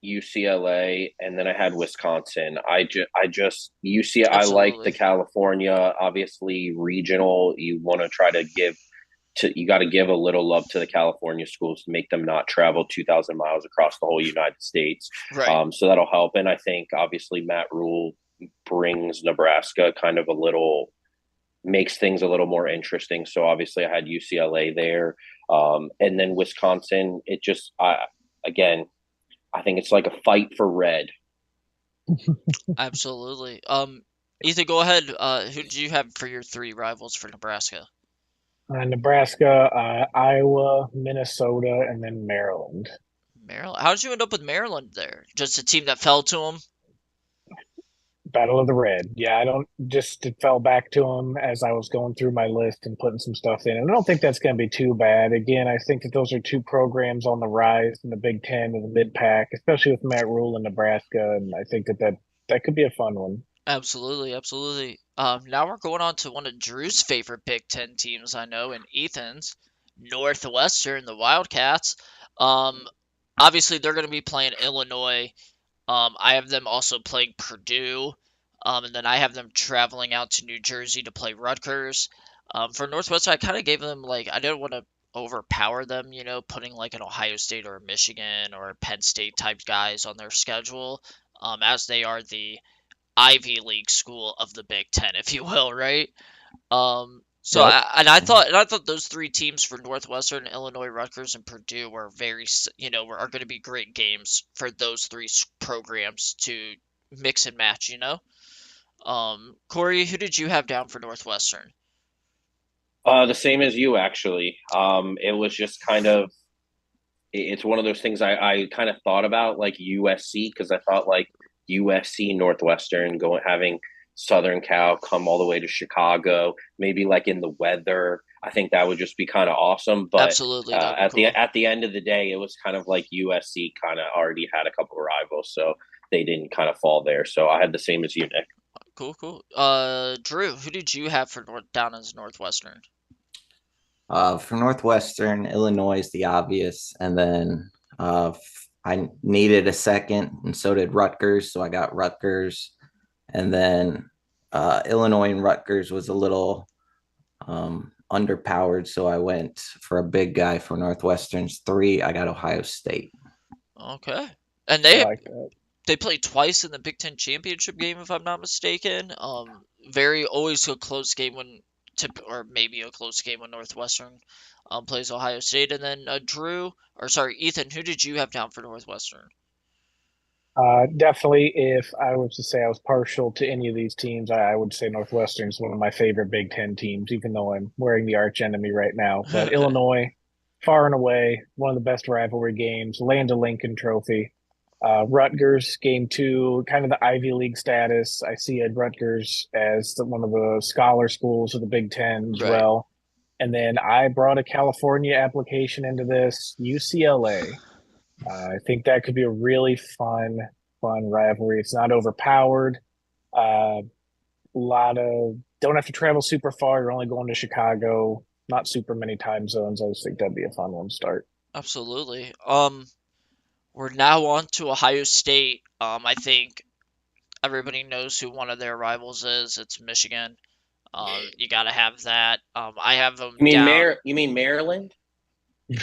UCLA, and then I had Wisconsin. I just UC. I like the Absolutely. California, obviously regional. You want to try to you got to give a little love to the California schools to make them not travel 2,000 miles across the whole United States. Right. So that'll help. And I think obviously Matt Rule brings Nebraska kind of a little makes things a little more interesting. So obviously I had UCLA there, and then Wisconsin. It just again, I think it's like a fight for red. Absolutely. Ethan, go ahead. Who do you have for your three rivals for Nebraska? Nebraska, Iowa, Minnesota, and then Maryland. Maryland. How did you end up with Maryland there? Just a team that fell to them? Battle of the Red. Yeah, I don't just it fell back to them as I was going through my list and putting some stuff in. And I don't think that's going to be too bad. Again, I think that those are two programs on the rise in the Big Ten and the mid pack, especially with Matt Rule in Nebraska. And I think that could be a fun one. Absolutely, absolutely. Now we're going on to one of Drew's favorite Big Ten teams, I know, and Ethan's, Northwestern, the Wildcats. Um, Obviously they're going to be playing Illinois. I have them also playing Purdue, and then I have them traveling out to New Jersey to play Rutgers. For Northwestern, I kind of gave them like I didn't want to overpower them, putting like an Ohio State or a Michigan or a Penn State type guys on their schedule, as they are the Ivy League school of the Big Ten, if you will, right? So Yep. I thought those three teams for Northwestern, Illinois, Rutgers, and Purdue were are going to be great games for those three programs to mix and match. Corey, who did you have down for Northwestern? The same as you, actually. It was just kind of it's one of those things I kind of thought about like USC because I thought like USC Northwestern going having Southern Cal come all the way to Chicago, maybe like in the weather. I think that would just be kind of awesome. But Absolutely, that'd be cool. at the end of the day, it was kind of like USC kind of already had a couple of rivals, so they didn't kind of fall there. So I had the same as you, Nick. Cool, cool. Drew, who did you have for down as Northwestern? For Northwestern, Illinois is the obvious, and then I needed a second, and so did Rutgers, so I got Rutgers, and then Illinois and Rutgers was a little underpowered, so I went for a big guy for Northwestern's three. I got Ohio State. Okay, and I like that. they played twice in the Big Ten championship game, if I'm not mistaken. Very always a close game or maybe a close game when Northwestern plays Ohio State. And then Ethan, who did you have down for Northwestern? Definitely, if I was to say I was partial to any of these teams, I would say Northwestern is one of my favorite Big Ten teams, even though I'm wearing the arch enemy right now. But Illinois, far and away, one of the best rivalry games, Land of Lincoln Trophy. Rutgers, game two, kind of the Ivy League status. I see Rutgers as one of the scholar schools of the Big Ten as Right. well. And then I brought a California application into this, UCLA. I think that could be a really fun rivalry. It's not overpowered. A lot of don't have to travel super far. You're only going to Chicago. Not super many time zones. I just think that'd be a fun one to start. Absolutely. We're now on to Ohio State. I think everybody knows who one of their rivals is. It's Michigan. You gotta have that. I have them down. You mean Maryland?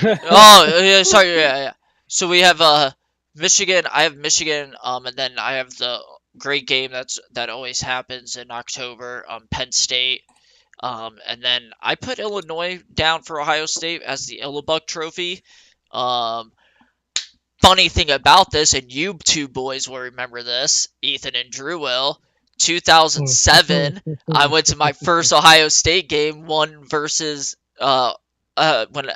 Oh, yeah, sorry, yeah. So we have Michigan. I have Michigan. And then I have the great game that always happens in October. Penn State. And then I put Illinois down for Ohio State as the Illibuck Trophy. Funny thing about this, and you two boys will remember this, Ethan and Drew will. 2007, I went to my first Ohio State game, one versus when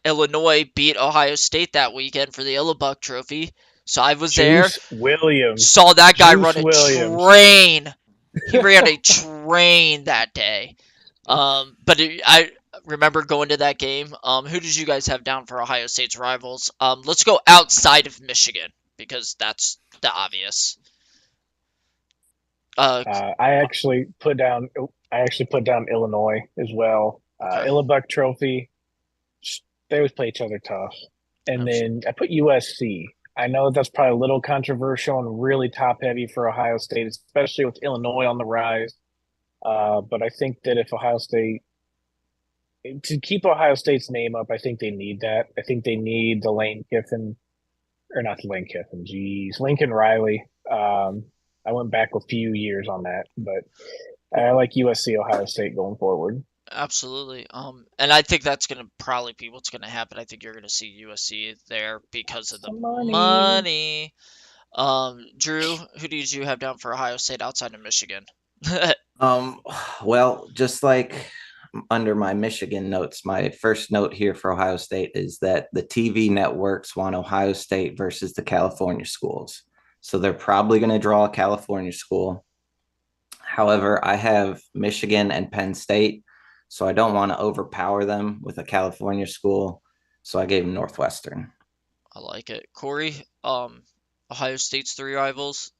Illinois beat Ohio State that weekend for the Illibuck Trophy. So I was there. Williams saw that guy Juice run a Williams. train. He ran a train that day. I remember going to that game. Who did you guys have down for Ohio State's rivals? Let's go outside of Michigan because that's the obvious. Uh, I actually put down Illinois as well. okay. Illabuck Trophy. They always play each other tough. And then I put USC. I know that's probably a little controversial and really top heavy for Ohio State, especially with Illinois on the rise. But I think that if Ohio State to keep Ohio State's name up, I think they need that. I think they need the Lane Kiffin or not Lane Kiffin, geez, Lincoln Riley. I went back a few years on that, but I like USC Ohio State going forward. Absolutely. And I think that's gonna probably be what's gonna happen. I think you're gonna see USC there because of the Some money. money. Drew, who did you have down for Ohio State outside of Michigan? Um, well, just like under my Michigan notes, my first note here for Ohio State is that the TV networks want Ohio State versus the California schools. So they're probably going to draw a California school. However, I have Michigan and Penn State, so I don't want to overpower them with a California school. So I gave them Northwestern. I like it. Corey, Ohio State's three rivals.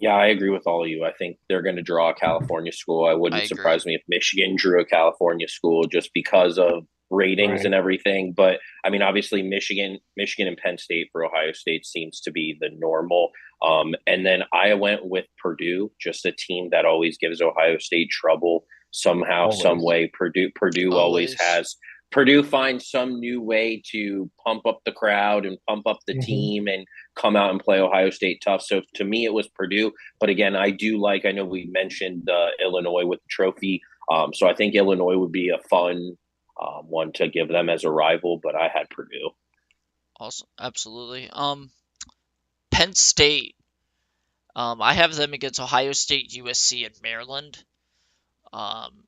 Yeah, I agree with all of you. I think they're going to draw a California school. I I wouldn't agree. surprise me if Michigan drew a California school just because of ratings Right. and everything. But I mean, obviously, Michigan, and Penn State for Ohio State seems to be the normal. And then I went with Purdue, just a team that always gives Ohio State trouble somehow, some Always. way. Purdue always Always. has. Purdue finds some new way to pump up the crowd and pump up the Hmm. team and come out and play Ohio State tough. So to me, it was Purdue. But again, I know we mentioned Illinois with the trophy. So I think Illinois would be a fun one to give them as a rival, but I had Purdue. Also, absolutely. Penn State. I have them against Ohio State, USC, and Maryland. Um,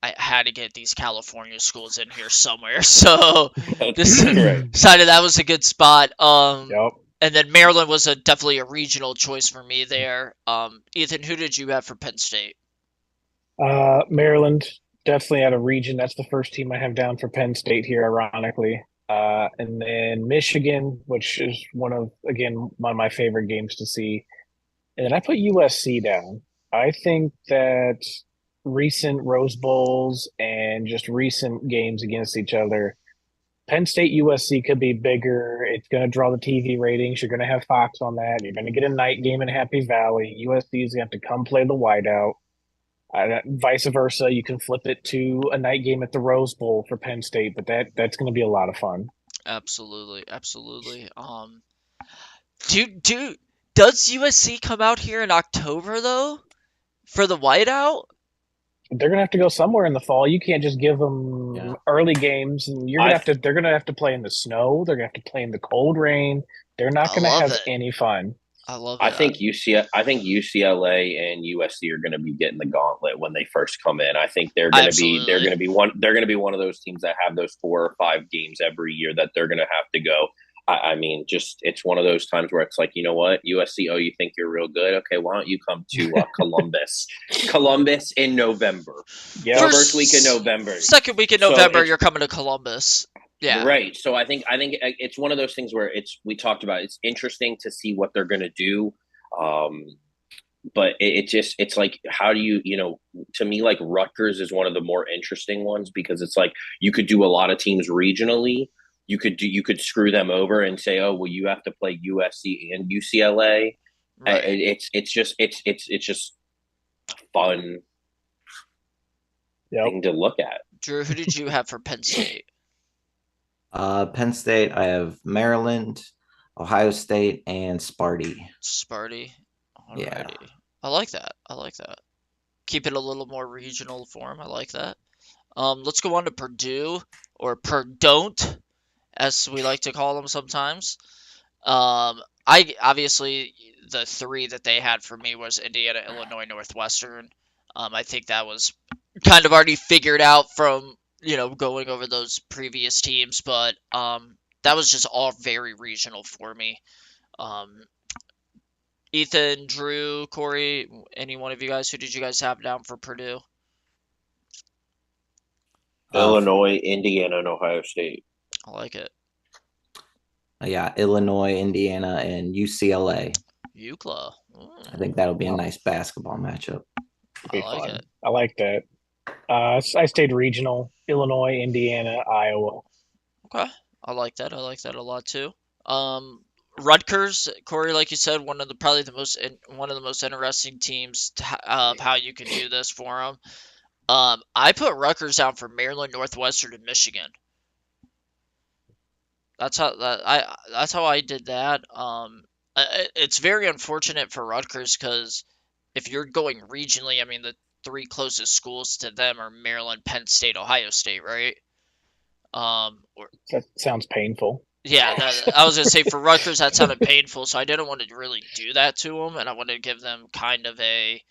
I had to get these California schools in here somewhere, so this Right. decided that was a good spot. Yep. And then Maryland was definitely a regional choice for me there. Ethan, who did you have for Penn State? Maryland, definitely out of region. That's the first team I have down for Penn State here, ironically. And then Michigan, which is one of my favorite games to see. And then I put USC down. I think that recent Rose Bowls and just recent games against each other, Penn State USC could be bigger. It's going to draw the TV ratings. You're going to have Fox on that. You're going to get a night game in Happy Valley. USC is going to have to come play the whiteout. Vice versa, you can flip it to a night game at the Rose Bowl for Penn State, but that's going to be a lot of fun. Absolutely, absolutely. Do does USC come out here in October though for the whiteout? They're going to have to go somewhere in the fall. You can't just give Yeah. them early games, and you're going to I have to. They're going to have to play in the snow. They're going to have to play in the cold rain. They're not I going to love have it. any fun. I love I it. think UCLA and USC are going to be getting the gauntlet when they first come in. I think Absolutely. they're going to be one of those teams that have those 4 or 5 games every year that they're going to have to go. I mean, just it's one of those times where it's like, you know what, USC, oh, you think you're real good? Okay, why don't you come to Columbus? Columbus in November, the Yep. first week in First, November. second week in So November, it's you're coming to Columbus. Yeah, right. So I think it's one of those things where we talked about. It's interesting to see what they're going to do. Um, but it's like how do to me like Rutgers is one of the more interesting ones because it's like you could do a lot of teams regionally. You could screw them over and say, oh well, you have to play USC and UCLA. right. It's just a fun Yep. thing to look at. Drew, who did you have for Penn State? Penn State, I have Maryland, Ohio State, and Sparty. Sparty. Yeah. Alrighty. I like that. I like that. Keep it a little more regional for him. I like that. Let's go on to Purdue or Perdon't, as we like to call them sometimes. I obviously the three that they had for me was Indiana, Illinois, Northwestern. I think that was kind of already figured out from going over those previous teams, but that was just all very regional for me. Um, Ethan, Drew, Corey, any one of you guys, who did you guys have down for Purdue? Illinois, Indiana, and Ohio State. I like it. Yeah, Illinois, Indiana, and UCLA. UCLA. I think that'll be a nice basketball matchup. I like fun. it. I like that. I stayed regional: Illinois, Indiana, Iowa. Okay. I like that. I like that a lot too. Rutgers, Corey, like you said, one of the most interesting teams of how you can do this for them. I put Rutgers down for Maryland, Northwestern, and Michigan. That's how I did that. It's very unfortunate for Rutgers because if you're going regionally, I mean the three closest schools to them are Maryland, Penn State, Ohio State, right? That sounds painful. Yeah, I was gonna say for Rutgers that sounded painful, so I didn't want to really do that to them, and I wanted to give them kind of a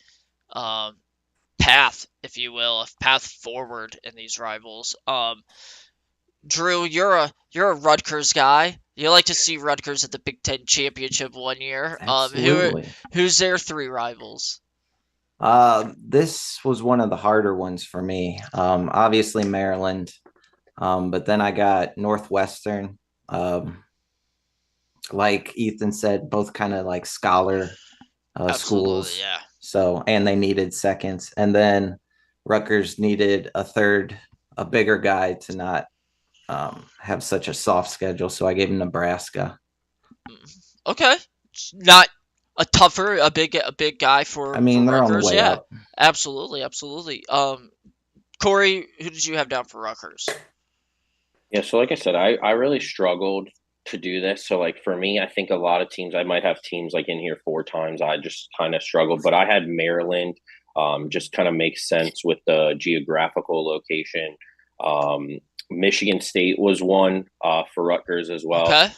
path, if you will, a path forward in these rivals. Drew, you're a Rutgers guy. You like to see Rutgers at the Big Ten championship one year. Absolutely. Who's their three rivals? This was one of the harder ones for me. Obviously Maryland, but then I got Northwestern. Like Ethan said, both kind of like scholar schools. Yeah. So, and they needed seconds, and then Rutgers needed a third, a bigger guy to not have such a soft schedule. So I gave him Nebraska. Okay, not a big guy for. I mean, for they're Rutgers. on the way Yeah, up. absolutely. Corey, who did you have down for Rutgers? Yeah, so like I said, I really struggled to do this. So like for me, I think a lot of teams, I might have teams like in here 4 times. I just kind of struggled, but I had Maryland. Just kind of makes sense with the geographical location. Michigan State was one for Rutgers as well. Okay.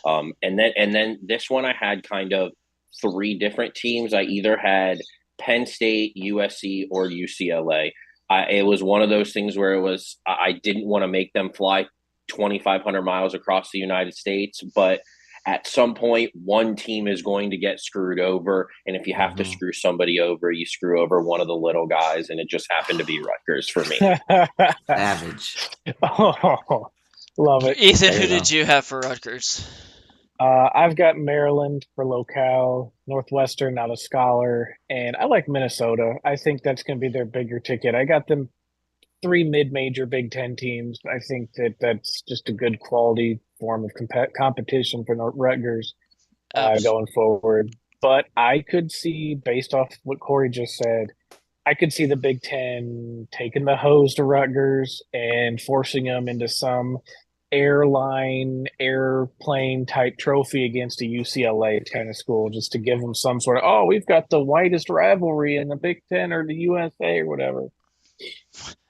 And then this one I had kind of 3 different teams. I either had Penn State, USC, or UCLA. It was one of those things where it was I didn't want to make them fly 2,500 miles across the United States, but at some point, one team is going to get screwed over. And if you have to screw somebody over, you screw over one of the little guys. And it just happened to be Rutgers for me. Savage. Oh, love it. Ethan, who did you have for Rutgers? I've got Maryland for locale, Northwestern out of scholar, and I like Minnesota. I think that's going to be their bigger ticket. I got them 3 mid-major Big Ten teams. I think that's just a good quality form of competition for Rutgers going forward. But I could see, based off what Corey just said, I could see the Big Ten taking the hose to Rutgers and forcing them into some airplane type trophy against a UCLA kind of school, just to give them some sort of, oh, we've got the whitest rivalry in the Big Ten or the USA or whatever.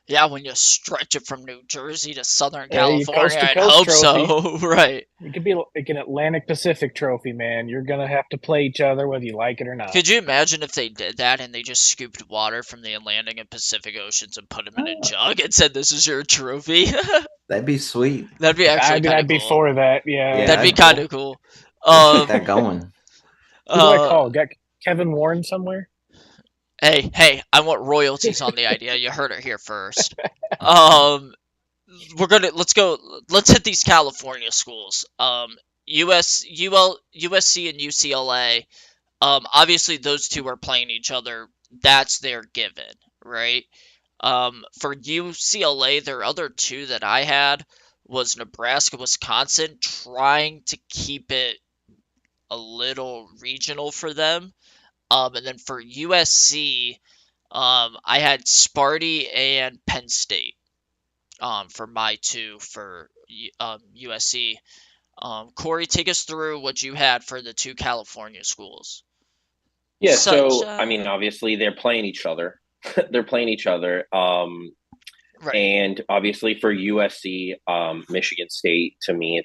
Yeah, when you stretch it from New Jersey to Southern Hey, California, I'd coast-to-coast hope trophy. so. Right. It could be like an Atlantic Pacific trophy, man. You're going to have to play each other whether you like it or not. Could you imagine if they did that and they just scooped water from the Atlantic and Pacific Oceans and put them in a jug and said, "This is your trophy"? That'd be sweet. That'd be actually I'd be cool. for that. Yeah, That'd be kind of cool. Keep that going. Who do I call? Got Kevin Warren somewhere? Hey, I want royalties on the idea. You heard it here first. Let's hit these California schools. USC and UCLA. Obviously those two are playing each other. That's their given, right? For UCLA, their other two that I had was Nebraska, Wisconsin, trying to keep it a little regional for them. And then for USC, I had Sparty and Penn State for my two for USC. Corey, take us through what you had for the two California schools. Yeah, so I mean, obviously they're playing each other. They're playing each other. Right. And obviously for USC, Michigan State, to me,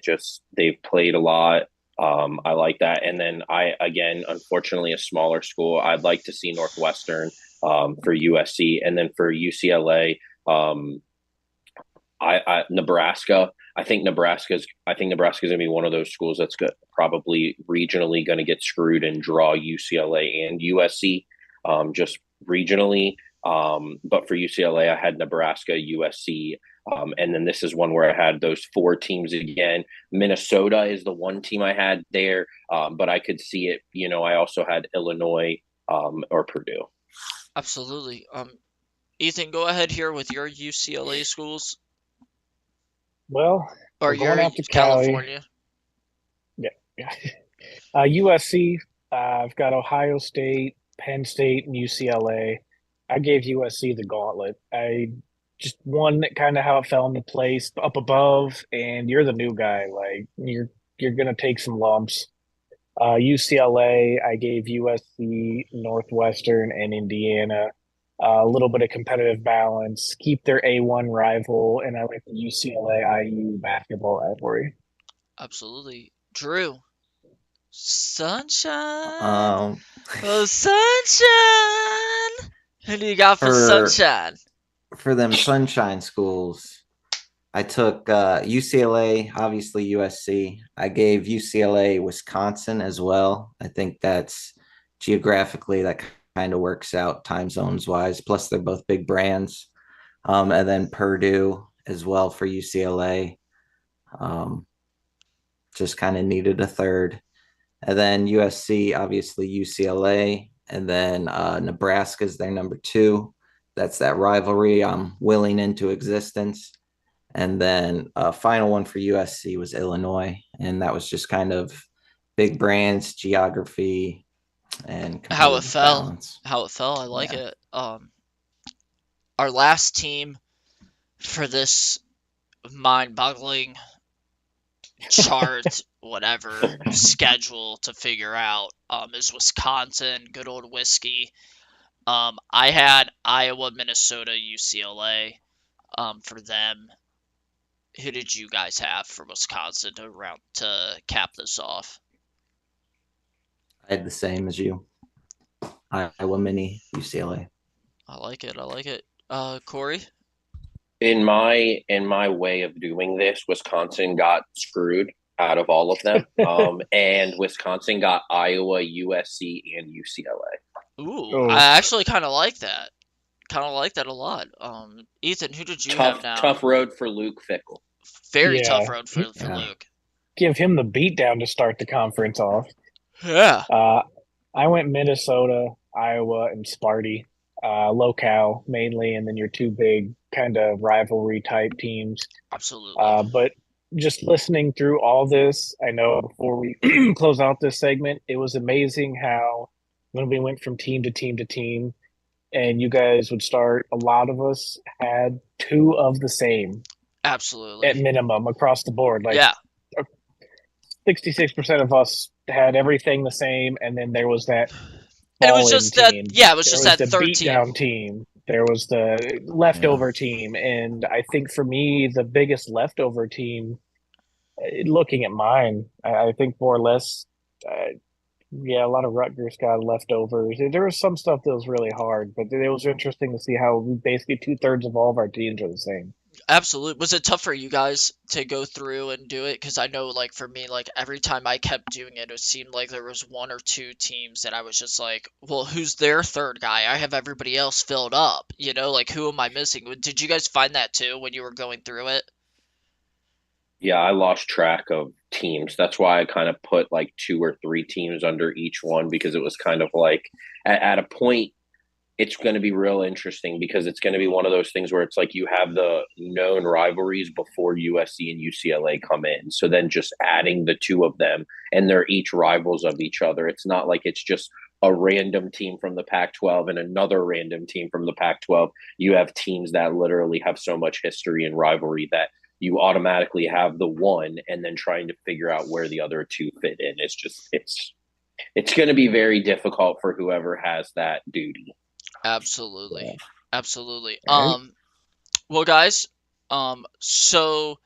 they've played a lot. I like that. And then again, unfortunately, a smaller school. I'd like to see Northwestern for USC, and then for UCLA, Nebraska. I think Nebraska's going to be one of those schools that's probably regionally going to get screwed and draw UCLA and USC just regionally. But for UCLA, I had Nebraska, USC, and then this is one where I had those four teams again. Minnesota is the one team I had there, but I could see it. I also had Illinois or Purdue. Absolutely. Ethan, go ahead here with your UCLA schools Well, or we're your going out to Cali. California. Yeah. USC. I've got Ohio State, Penn State, and UCLA. I gave USC the gauntlet. I just one kind of how it fell into place up above, and you're the new guy. Like you're gonna take some lumps. UCLA, I gave USC, Northwestern, and Indiana a little bit of competitive balance, keep their A1 rival, and I like the UCLA IU basketball rivalry. Absolutely. Drew. Sunshine. Um, Oh, sunshine. Who do you got for for sunshine? for them sunshine schools, I took UCLA, obviously USC. I gave UCLA Wisconsin as well. I think that's geographically that kind of works out time zones wise. Plus, they're both big brands. And then Purdue as well for UCLA. Um, just kind of needed a third. And then USC, obviously UCLA. And then Nebraska's their number two. That's that rivalry I'm willing into existence. And then final one for USC was Illinois. And that was just kind of big brands, geography, and How it competitive fell. balance. How it fell. I like Yeah. it. Our last team for this mind-boggling chart, whatever schedule to figure out is Wisconsin, good old whiskey. I had Iowa, Minnesota, UCLA for them. Who did you guys have for Wisconsin to cap this off? I had the same as you. Iowa, Mini, UCLA. I like it. I like it. Corey? In my way of doing this, Wisconsin got screwed out of all of them, and Wisconsin got Iowa, USC, and UCLA. Ooh, Oh, I actually kind of like that. Kind of like that a lot. Ethan, who did you have down? Tough road for Luke Fickle. Very Yeah. tough road for Yeah. Luke. give him the beatdown to start the conference off. Yeah. I went Minnesota, Iowa, and Sparty, locale mainly, and then your two big kind of rivalry type teams. Absolutely. But just listening through all this, I know before we close out this segment, it was amazing how when we went from team to team to team, and you guys would start, a lot of us had two of the same Absolutely. at minimum across the board. Like Yeah. 66% of us had everything the same, and then there was that And it was fall-in just that. team. Yeah, it was There just was that the third team. beatdown team. There was the leftover team, and I think for me, the biggest leftover team, looking at mine, I think more or less, yeah, a lot of Rutgers got leftovers. There was some stuff that was really hard, but it was interesting to see how basically 2/3 of all of our teams are the same. Absolutely. Was it tough for you guys to go through and do it? Because I know, like, for me, like, every time I kept doing it, it seemed like there was one or two teams that I was just like, well, who's their third guy? I have everybody else filled up. Like, who am I missing? Did you guys find that too when you were going through it? Yeah, I lost track of teams. That's why I kind of put like two or three teams under each one, because it was kind of like at a point it's going to be real interesting, because it's going to be one of those things where it's like you have the known rivalries before USC and UCLA come in. So then just adding the two of them, and they're each rivals of each other. It's not like it's just a random team from the Pac-12 and another random team from the Pac-12. You have teams that literally have so much history and rivalry that you automatically have the one, and then trying to figure out where the other two fit in. It's going to be very difficult for whoever has that duty. Absolutely. Absolutely. Right. Well, guys, so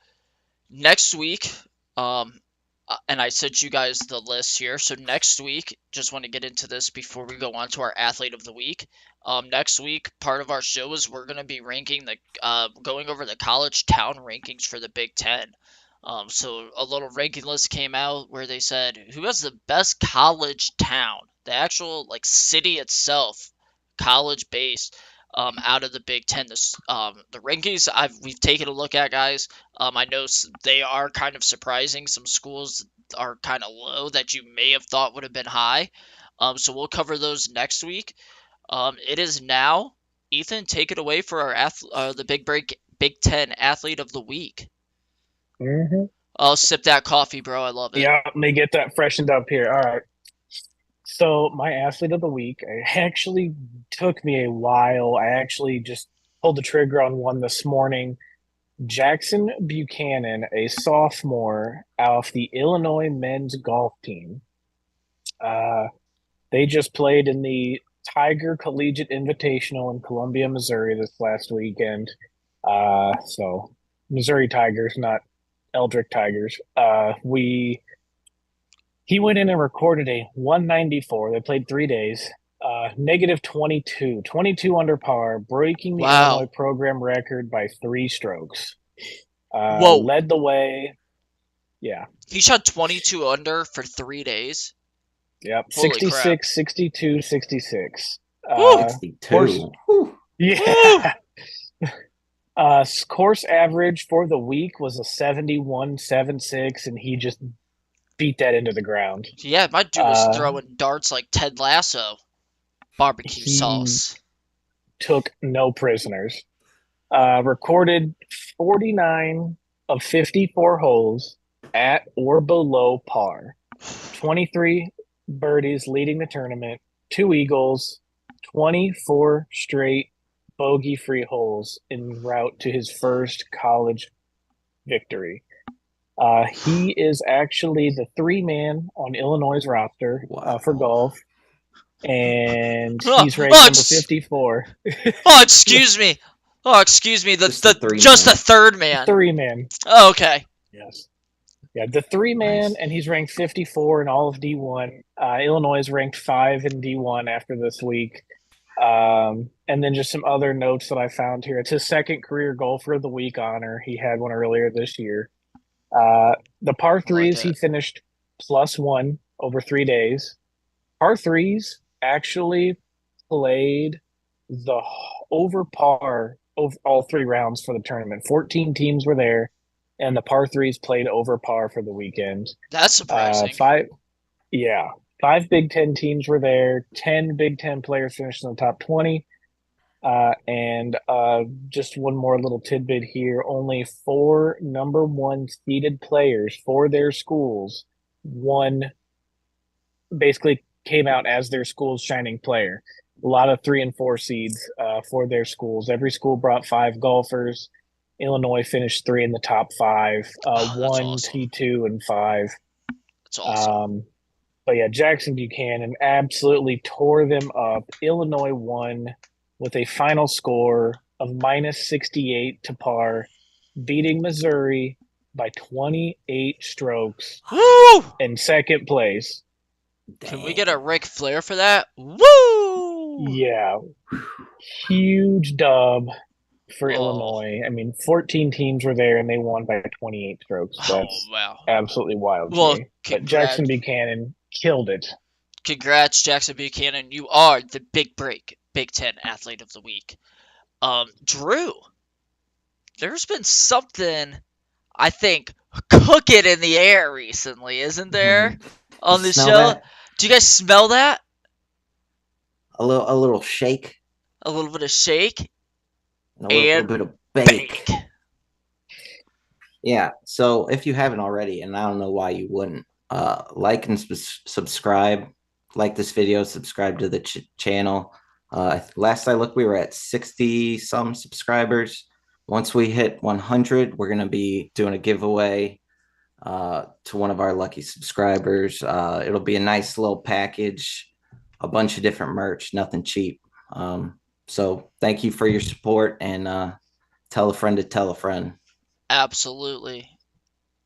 next week, and I sent you guys the list here. So next week, just want to get into this before we go on to our athlete of the week. Next week, part of our show is we're going to be ranking going over the college town rankings for the Big Ten. So a little ranking list came out where they said who has the best college town, the actual like city itself, college based. out of the Big Ten. The rankings we've taken a look at, guys. I know they are kind of surprising. Some schools are kind of low that you may have thought would have been high. So we'll cover those next week. It is now, Ethan, take it away for the Big Ten Athlete of the Week. Mm-hmm. I'll sip that coffee, bro. I love it. Yeah, let me get that freshened up here. All right. So my athlete of the week, it actually took me a while. I actually just pulled the trigger on one this morning. Jackson Buchanan, a sophomore off the Illinois men's golf team. They just played in the Tiger Collegiate Invitational in Columbia, Missouri this last weekend. So Missouri Tigers, not Eldrick Tigers. He went in and recorded a 194. They played 3 days. Negative 22 under par, breaking the Wow. Illinois program record by 3 strokes. Whoa. Led the way. Yeah. He shot 22 under for 3 days. Yep. Holy 66, crap. 62, 66. 62. Yeah. Course average for the week was a 71.76, and he just beat that into the ground. Yeah, my dude was throwing darts like Ted Lasso. Barbecue sauce. Took no prisoners. Recorded 49 of 54 holes at or below par. 23 birdies leading the tournament, 2 eagles, 24 straight bogey-free holes en route to his first college victory. He is actually the 3-man on Illinois' roster for golf, and he's ranked number 54. Oh, excuse me. Oh, excuse me. Just the third man. 3-man. Oh, okay. Yes. Yeah, the 3-man, and he's ranked 54 in all of D1. Illinois is ranked 5 in D1 after this week. And then just some other notes that I found here. It's his second career golfer of the week honor. He had one earlier this year. The par threes, he finished +1 over 3 days. Par threes actually played the over par of all 3 rounds for the tournament. 14 teams were there, and the par threes played over par for the weekend. That's surprising. 5 Big Ten teams were there. 10 Big Ten players finished in the top 20. And just one more little tidbit here. Only 4 number 1 seeded players for their schools basically came out as their school's shining player. A lot of 3 and 4 seeds for their schools. Every school brought 5 golfers. Illinois finished 3 in the top 5. 1, awesome. T2, and 5. That's awesome. But yeah, Jackson Buchanan absolutely tore them up. Illinois won with a final score of -68 to par, beating Missouri by 28 strokes. Woo! In second place. Can we get a Ric Flair for that? Woo! Yeah. Huge dub for Illinois. I mean, 14 teams were there, and they won by 28 strokes. That's absolutely wild. Well, but Jackson Buchanan killed it. Congrats, Jackson Buchanan. You are the Big Ten Athlete of the Week. Drew, there's been something, I think, cooking in the air recently, isn't there? On the show. That? Do you guys smell that? A little shake. A little bit of shake. And a little bit of bake. Yeah, so if you haven't already, and I don't know why you wouldn't, like and subscribe. Like this video, subscribe to the channel. Last I looked, we were at 60-some subscribers. Once we hit 100, we're going to be doing a giveaway to one of our lucky subscribers. It'll be a nice little package, a bunch of different merch, nothing cheap. So thank you for your support, and tell a friend to tell a friend. Absolutely.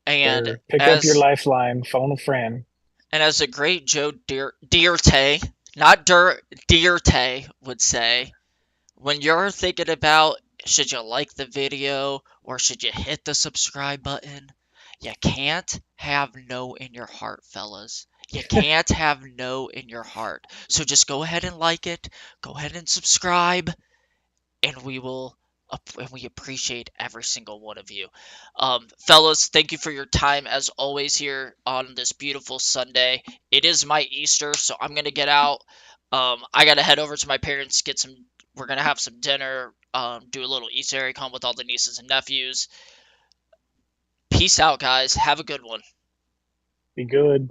And pick up your lifeline, phone a friend. And as a great Joe Dierte, not Dierte would say, when you're thinking about should you like the video or should you hit the subscribe button, you can't have no in your heart, fellas. You can't have no in your heart. So just go ahead and like it. Go ahead and subscribe. and we appreciate every single one of you. Fellas, thank you for your time as always here on this beautiful Sunday. It is my Easter, so I'm gonna get out. I gotta head over to my parents, get some. We're gonna have some dinner. Do a little Easter egg hunt with all the nieces and nephews. Peace out, guys. Have a good one. Be good.